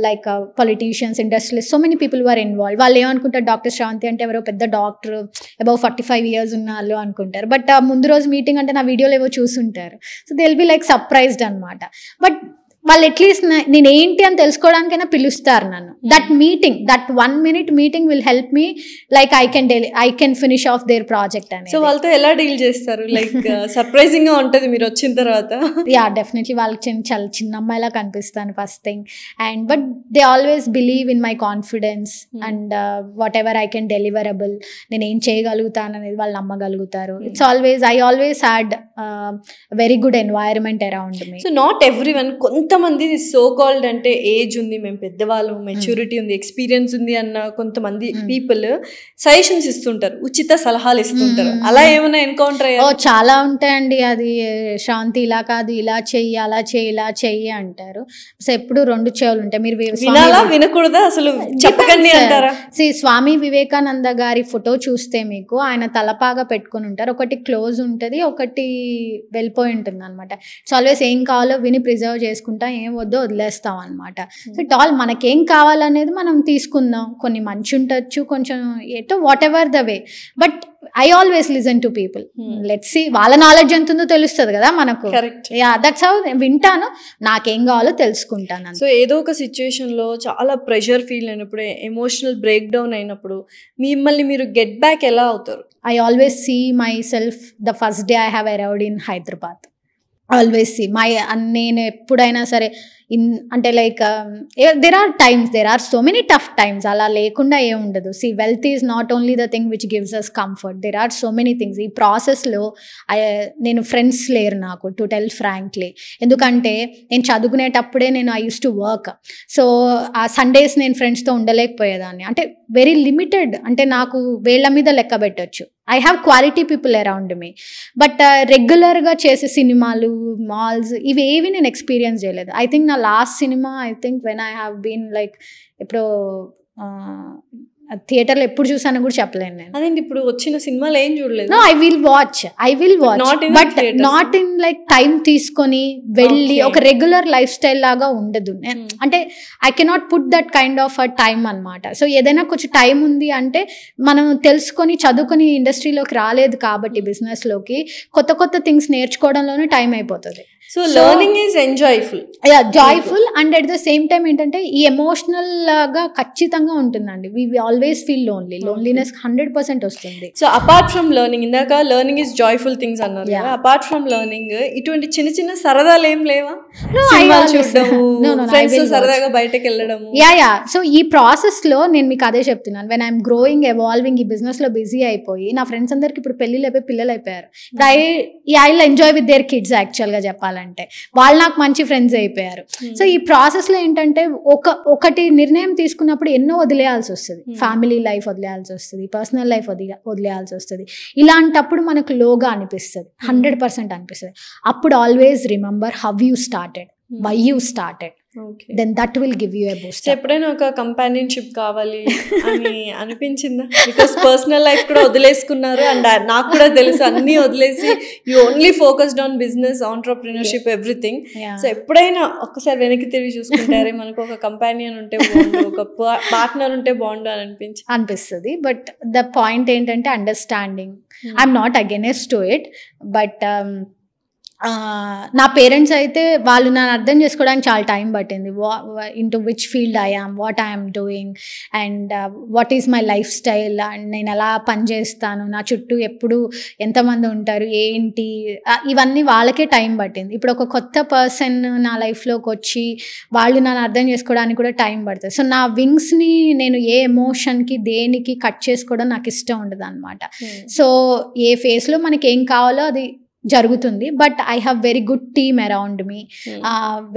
like politicians, industrialists, so many people who are involved. వాళ్ళు ఏమనుకుంటారు, డాక్టర్ శ్రవంతి అంటే ఎవరో పెద్ద డాక్టర్ అబౌవ్ 45 years ఉన్న వాళ్ళు అనుకుంటారు. బట్ ముందు రోజు మీటింగ్ అంటే నా వీడియోలో ఏవో చూసుంటారు. So they will be like surprised అనమాట. బట్ వాళ్ళు అట్లీస్ట్ నేను ఏంటి అని తెలుసుకోవడానికైనా పిలుస్తారు నన్ను. That meeting, that 1 minute meeting will help me, like I can finish of their project అని. సో వాళ్ళతో ఎలా డీల్ చేస్తారు? లైక్ సర్ప్రైజింగ్ గా ఉంటది మీరు వచ్చిన తర్వాత. యా, డెఫినెట్లీ వాళ్ళకి చాలా చిన్న అమ్మాయిలా కనిపిస్తాను first thing. And but they always believe in my confidence and whatever I can deliverable, నేను ఏం చేయగలుగుతాను అనేది వాళ్ళు నమ్మగలుగుతారు. It's always, I always had very good environment around me. So not everyone, కొంతమంది సో కాల్డ్ అంటే age ఉంది, మేము పెద్దవాళ్ళు, మెచ్యూరిటీ ఉంది, ఎక్స్పీరియన్స్ ఉంది అన్న కొంతమంది పీపుల్ సజెషన్స్ ఇస్తుంటారు, ఉచిత సలహాలు ఇస్తుంటారు. అలా ఏమైనా ఎన్కౌంటర్ అయ్యా? చాలా ఉంటాయండి. అది శ్రాంతి ఇలా కాదు, ఇలా చెయ్యి, అలా చెయ్యి, ఇలా చెయ్యి అంటారు. సో ఎప్పుడు 2 చెవులు ఉంటాయి. మీరు వినాలా వినకూడదా అసలు చెప్పకండి అంటారా? స్వామి వివేకానంద గారి ఫోటో చూస్తే మీకు ఆయన తలపాగా పెట్టుకుని ఉంటారు. ఒకటి క్లోజ్ ఉంటుంది, ఒకటి వెళ్ళిపోయి ఉంటుంది అనమాట. సో ఆల్వేస్ ఏం కావాలో విని ప్రిజర్వ్ చేసుకుంటాం, ఏం వద్దో వదిలేస్తాం అనమాట. సో ఇట్ ఆల్ మనకేం కావాలనేది మనం తీసుకుందాం. కొన్ని మంచి ఉండొచ్చు, కొంచెం ఏటో whatever the way. But I always listen to people. Let's see వాళ్ళ నాలెడ్జ్ ఎంత ఉందో తెలుస్తుంది కదా మనకు. యా, దట్స్ హౌ వింటాను, నాకేం కావాలో తెలుసుకుంటాను. సో ఏదో ఒక సిచ్యువేషన్ లో చాలా ప్రెషర్ ఫీల్ అయినప్పుడు, ఎమోషనల్ బ్రేక్ డౌన్ అయినప్పుడు మిమ్మల్ని మీరు గెట్ బ్యాక్ ఎలా అవుతారు? I always see myself the first day I have arrived in Hyderabad. Always see my, నేను ఎప్పుడైనా సరే అంటే like there are times, there are so many tough times, అలా లేకుండా ఏం ఉండదు. See wealth is not only the thing which gives us comfort, there are so many things. ఈ ప్రాసెస్లో నేను ఫ్రెండ్స్ లేరు నాకు, టు టెల్ ఫ్రాంక్లీ. ఎందుకంటే నేను చదువుకునేటప్పుడే I use to work. So ఆ సండేస్ నేను ఫ్రెండ్స్తో ఉండలేకపోయేదాన్ని. అంటే వెరీ లిమిటెడ్, అంటే నాకు వేళ్ల మీద లెక్క పెట్టచ్చు. I have quality people around me. But రెగ్యులర్గా చేసే సినిమాలు, మాల్స్, ఇవేవి నేను ఎక్స్పీరియన్స్ చేయలేదు. ఐ థింక్ నా లాస్ట్ సినిమా, I think when I have been like, ఇప్పుడు థియేటర్లో ఎప్పుడు చూసానో కూడా చెప్పలేను నేను. అదేంటి, ఇప్పుడు వచ్చిన సినిమాలు ఏం చూడలేదు? I will watch but not in like time తీసుకొని వెళ్ళి ఒక రెగ్యులర్ లైఫ్ స్టైల్ లాగా ఉండదు. అంటే I cannot put that kind of a time అనమాట. సో ఏదైనా కొంచెం టైం ఉంది అంటే, మనం తెలుసుకొని చదువుకొని ఇండస్ట్రీలోకి రాలేదు కాబట్టి బిజినెస్లోకి, కొత్త కొత్త థింగ్స్ నేర్చుకోవడంలోనే టైం అయిపోతుంది. So learning is enjoyful. Joyful and at the same time ఏంటంటే ఈ ఎమోషనల్ గా ఖచ్చితంగా ఉంటుందండి. వి ఆల్వేస్ ఫీల్ లోన్లీనెస్ 100% వస్తుంది. సో అపార్ట్ ఫ్రమ్ లెర్నింగ్, ఇందాక లెర్నింగ్ ఈజ్ జాయ్ఫుల్ థింగ్స్ అన్నారు కదా, అపార్ట్ ఫ్రమ్ లెర్నింగ్ ఇటువంటి చిన్న చిన్న సరదాలు ఏం లేవా? సరదాగా బయటకి వెళ్ళడం. యా. సో ఈ ప్రాసెస్ లో నేను మీకు అదే చెప్తున్నాను. వెన్ ఐఎమ్ గ్రోయింగ్, ఎవాల్వింగ్, ఈ బిజినెస్ లో బిజీ అయిపోయి, నా ఫ్రెండ్స్ అందరికి ఇప్పుడు పెళ్లిళ్ళు అయిపోయి పిల్లలు అయిపోయారు. I will enjoy with their kids. Actual గా చెప్పాలి అంటే వాళ్ళు నాకు మంచి ఫ్రెండ్స్ అయిపోయారు. సో ఈ ప్రాసెస్లో ఏంటంటే ఒకటి నిర్ణయం తీసుకున్నప్పుడు ఎన్నో వదిలేయాల్సి వస్తుంది. ఫ్యామిలీ లైఫ్ వదిలేయాల్సి వస్తుంది, పర్సనల్ లైఫ్ వదిలేయాల్సి వస్తుంది. ఇలాంటప్పుడు మనకు లోగా అనిపిస్తుంది, 100% అనిపిస్తుంది. అప్పుడు always remember how you started, why you started, then that will give you a boost. ఎప్పుడైనా ఒక కంపానియన్షిప్ కావాలి అని అనిపించిందా? బికాస్ పర్సనల్ లైఫ్ కూడా వదిలేసుకున్నారు అండ్ నాకు కూడా తెలుసు, అన్నీ వదిలేసి you only focused on business, entrepreneurship, everything. So ఎప్పుడైనా ఒక్కసారి వెనక్కి తిరిగి చూసుకుంటారే, మనకు ఒక కంపానియన్ ఉంటే బాగుండు, ఒక పార్ట్నర్ ఉంటే బాగుండు అని అనిపిస్తుంది. బట్ ద పాయింట్ ఏంటంటే understanding. I'm not against to it, but నా పేరెంట్స్ అయితే వాళ్ళు నన్ను అర్థం చేసుకోవడానికి చాలా టైం పట్టింది. In to which field I am, what I'm doing and what is my life style, and నేను ఎలా పనిచేస్తాను, నా చుట్టూ ఎప్పుడు ఎంతమంది ఉంటారు, ఏంటి, ఇవన్నీ వాళ్ళకే టైం పట్టింది. ఇప్పుడు ఒక కొత్త పర్సన్ నా లైఫ్లోకి వచ్చి వాళ్ళు నన్ను అర్థం చేసుకోవడానికి కూడా టైం పడుతుంది. సో నా వింగ్స్ని నేను ఏ ఎమోషన్కి దేనికి కట్ చేసుకోవడం నాకు ఇష్టం ఉండదు అనమాట. సో ఏ ఫేస్లో మనకి ఏం కావాలో అది జరుగుతుంది. But I have very good team around me,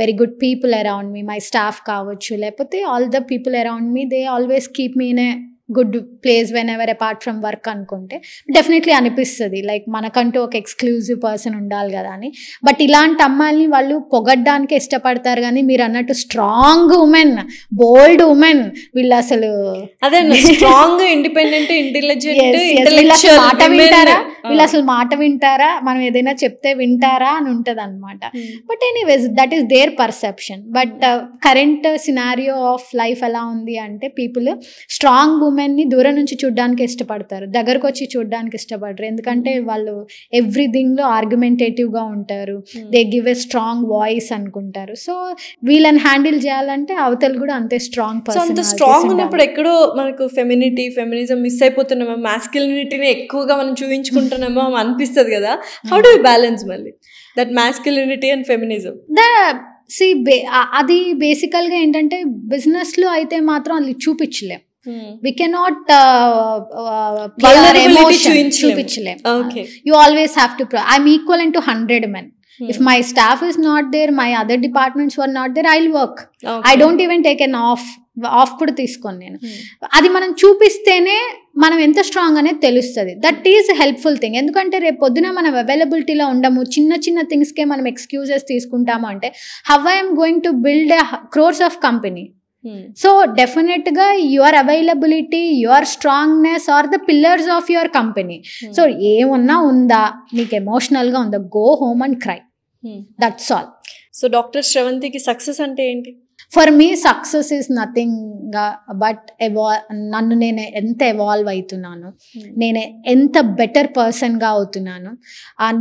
very good people around me, my staff కావచ్చు, లేకపోతే all the people around me, they always keep me in a good place when ever apart from work అనుకుంటే definitely అనిపిస్తుంది like మనకంటూ ఒక exclusive person ఉండాలి కదా అని. But ఇలాంటి అమ్మాయిల్ని వాళ్ళు పొగడ్డానికి ఇష్టపడతారు, కానీ మీరు అన్నట్టు స్ట్రాంగ్ ఉమెన్, బోల్డ్ ఉమెన్, వీళ్ళు అసలు అదే స్ట్రాంగ్, ఇండిపెండెంట్, ఇంటెలిజెంట్, మాట వింటారా, వీళ్ళు అసలు మాట వింటారా, మనం ఏదైనా చెప్తే వింటారా అని ఉంటది అనమాట. But anyways that is their perception. But current scenario of life ఎలా ఉంది అంటే పీపుల్ స్ట్రాంగ్ ఉమెన్ ని దూరం నుంచి చూడడానికి ఇష్టపడతారు, దగ్గరకు వచ్చి చూడడానికి ఇష్టపడరు. ఎందుకంటే వాళ్ళు ఎవ్రీథింగ్ లో ఆర్గ్యుమెంటేటివ్ గా ఉంటారు, they give a strong voice అనుకుంటారు. సో వీళ్ళని హ్యాండిల్ చేయాలంటే అవతలు కూడా అంతే స్ట్రాంగ్ పర్సన్. అంత స్ట్రాంగ్ ఉన్నప్పుడు ఎక్కడో మనకు ఫెమినిజం మిస్ అయిపోతున్నామో, మాస్కులినిటీని ఎక్కువగా మనం చూపించుకుంటున్నామో అనిపిస్తుంది కదా. హౌ డు యు బ్యాలెన్స్ మళ్ళీ దట్ మాస్కులినిటీ అండ్ ఫెమినిజం? అది బేసికల్గా ఏంటంటే బిజినెస్లో అయితే మాత్రం అది చూపించలేం. We cannot చూపించలేం. You always have to I'm equivalent to 100 men. If my staff is not there, my other departments were not there, I'll work. I don't even take an off కూడా తీసుకోను నేను. అది మనం చూపిస్తేనే మనం ఎంత స్ట్రాంగ్ అనేది తెలుస్తుంది. That is helpful thing. ఎందుకంటే రేపు పొద్దున మనం అవైలబిలిటీలో ఉండము, చిన్న చిన్న థింగ్స్కే మనం ఎక్స్క్యూజెస్ తీసుకుంటాము అంటే how I'm going to build a crores of company. So డెఫినెట్గా your availability, your strongness are the pillars of your company. So ఏమన్నా ఉందా, నీకు ఎమోషనల్గా ఉందా, go home and cry, that's all. So doctor శ్రవంతికి సక్సెస్ అంటే ఏంటి? For me success is nothing but నన్ను నేను ఎంత ఎవాల్వ్ అవుతున్నాను, నేను ఎంత బెటర్ పర్సన్గా అవుతున్నాను,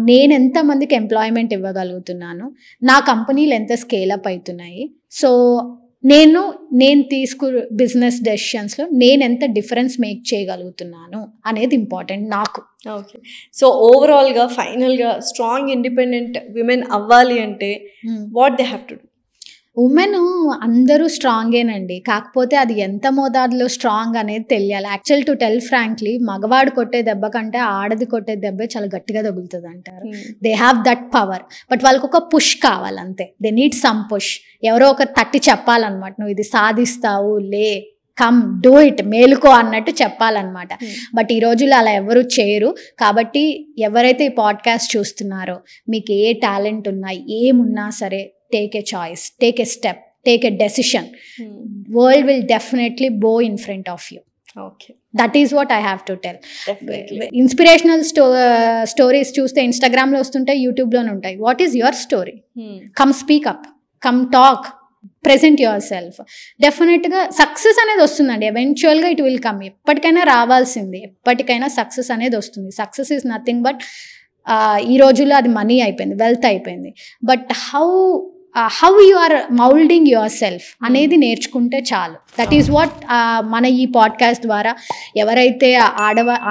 నేను ఎంతమందికి ఎంప్లాయ్మెంట్ ఇవ్వగలుగుతున్నాను, నా కంపెనీలు ఎంత స్కేలప్ అవుతున్నాయి, సో నేను తీసుకు బిజినెస్ డెసిషన్స్లో నేను ఎంత డిఫరెన్స్ మేక్ చేయగలుగుతున్నాను అనేది ఇంపార్టెంట్ నాకు. ఓకే. సో ఓవరాల్గా ఫైనల్గా స్ట్రాంగ్ ఇండిపెండెంట్ విమెన్ అవ్వాలి అంటే what they have to do? Women అందరూ స్ట్రాంగేనండి, కాకపోతే అది ఎంత మోతాదులో స్ట్రాంగ్ అనేది తెలియాలి. యాక్చువల్ టు టెల్ ఫ్రాంక్లీ, మగవాడు కొట్టే దెబ్బ కంటే ఆడది కొట్టే దెబ్బ చాలా గట్టిగా తగులుతుంది అంటారు. They have that power, but వాళ్ళకి ఒక పుష్ కావాలంతే. They need some push. ఎవరో ఒక తట్టి చెప్పాలన్నమాట, నువ్వు ఇది సాధిస్తావు, లే కమ్ డూ ఇట్, మేలుకో అన్నట్టు చెప్పాలన్నమాట. బట్ ఈ రోజుల్లో అలా ఎవరు చేయరు. కాబట్టి ఎవరైతే ఈ పాడ్కాస్ట్ చూస్తున్నారో, మీకు ఏ టాలెంట్ ఉన్నా ఏమున్నా సరే, take a choice, take a step, take a decision. World will definitely bow in front of you. Okay. That is what I have to tell. Definitely. Inspirational stories చూస్తే ఇన్స్టాగ్రామ్లో వస్తుంటాయి, యూట్యూబ్లోనే ఉంటాయి. What is your story? Come speak up, come talk, present your self. డెఫినెట్గా success అనేది వస్తుందండి, ఎవెన్చువల్గా it will come. ఎప్పటికైనా రావాల్సింది, ఎప్పటికైనా సక్సెస్ అనేది వస్తుంది. సక్సెస్ ఈజ్ నథింగ్ బట్ ఈ రోజుల్లో అది మనీ అయిపోయింది, వెల్త్ అయిపోయింది. But how you are moulding yourself అనేది నేర్చుకుంటే చాలు. దట్ ఈస్ వాట్ మన ఈ పాడ్కాస్ట్ ద్వారా ఎవరైతే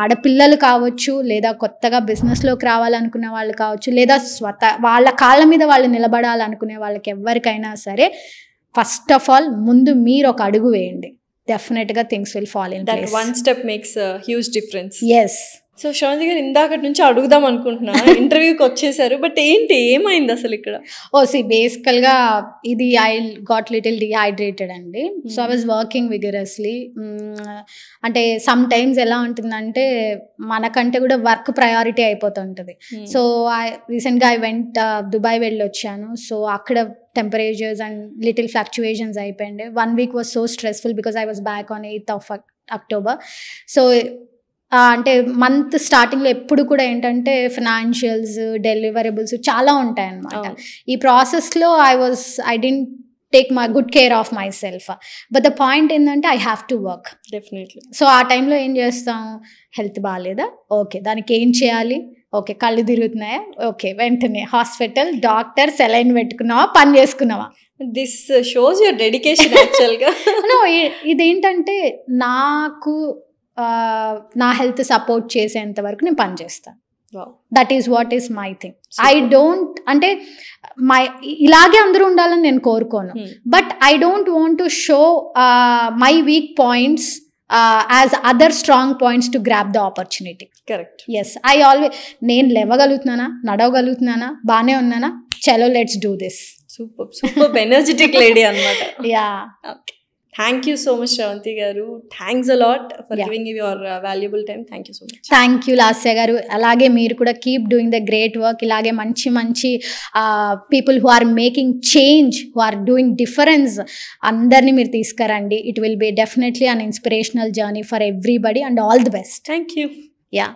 ఆడపిల్లలు కావచ్చు, లేదా కొత్తగా బిజినెస్లోకి రావాలనుకునే వాళ్ళు కావచ్చు, లేదా వాళ్ళ కాళ్ళ మీద వాళ్ళు నిలబడాలనుకునే వాళ్ళకి ఎవరికైనా సరే, ఫస్ట్ ఆఫ్ ఆల్ ముందు మీరు ఒక అడుగు వేయండి. డెఫినెట్గా things will fall in place. That one step makes huge difference. Yes. So Shravanthi గారు, ఇందాకటి నుంచి అడుగుదాం అనుకుంటున్నా, ఇంటర్వ్యూకి వచ్చేసారు, బట్ ఏమైంది అసలు ఇక్కడ? బేసికల్గా ఇది ఐ గాట్ లిటిల్ డిహైడ్రేటెడ్ అండి. So I was working vigorously. అంటే సమ్ టైమ్స్ ఎలా ఉంటుందంటే మనకంటే కూడా వర్క్ ప్రయారిటీ అయిపోతుంటుంది. సో రీసెంట్గా ఐ వెంట్ దుబాయ్ వెళ్ళి వచ్చాను. సో అక్కడ టెంపరేచర్స్ అండ్ లిటిల్ ఫ్లక్చువేషన్స్ అయిపోయింది. 1 week was so stressful because I was back on 8th October. So అంటే మంత్ స్టార్టింగ్లో ఎప్పుడు కూడా ఏంటంటే ఫినాన్షియల్స్, డెలివరబుల్స్ చాలా ఉంటాయి అన్నమాట. ఈ ప్రాసెస్లో I didn't take my good care of myself. But the point ఏంటంటే I have to work. Definitely. So ఆ టైంలో ఏం చేస్తాం, హెల్త్ బాగాలేదా, ఓకే దానికి ఏం చేయాలి, ఓకే కళ్ళు తిరుగుతున్నాయా, ఓకే వెంటనే హాస్పిటల్, డాక్టర్, సెలైన్ పెట్టుకున్నావా, పని చేసుకున్నావా. దిస్ షోస్ యువర్ డెడికేషన్ యాక్చువల్గా. ఇదేంటంటే నాకు నా హెల్త్ సపోర్ట్ చేసేంత వరకు నేను పని చేస్తాను. That is what is my thing. I don't అంటే ఇలాగే అందరూ ఉండాలని నేను కోరుకోను, but I don't want to show my weak points as other strong points to grab the opportunity. Correct. Yes, I always నేను లేవగలుగుతున్నానా, నడవగలుగుతున్నానా, బాగానే ఉన్నానా, చలో let's do this. Super energetic lady అన్నమాట. Yeah. Okay, thank you so much Sravanthi garu. Thanks a lot for Yeah. Giving your valuable time. Thank you so much. Thank you Lasya గారు. అలాగే మీరు కూడా keep doing the great work. ఇలాగే మంచి మంచి people who are making change, who are doing difference అందరినీ మీరు తీసుకురండి. It will be definitely an inspirational journey for everybody and all the best. Thank you. Yeah.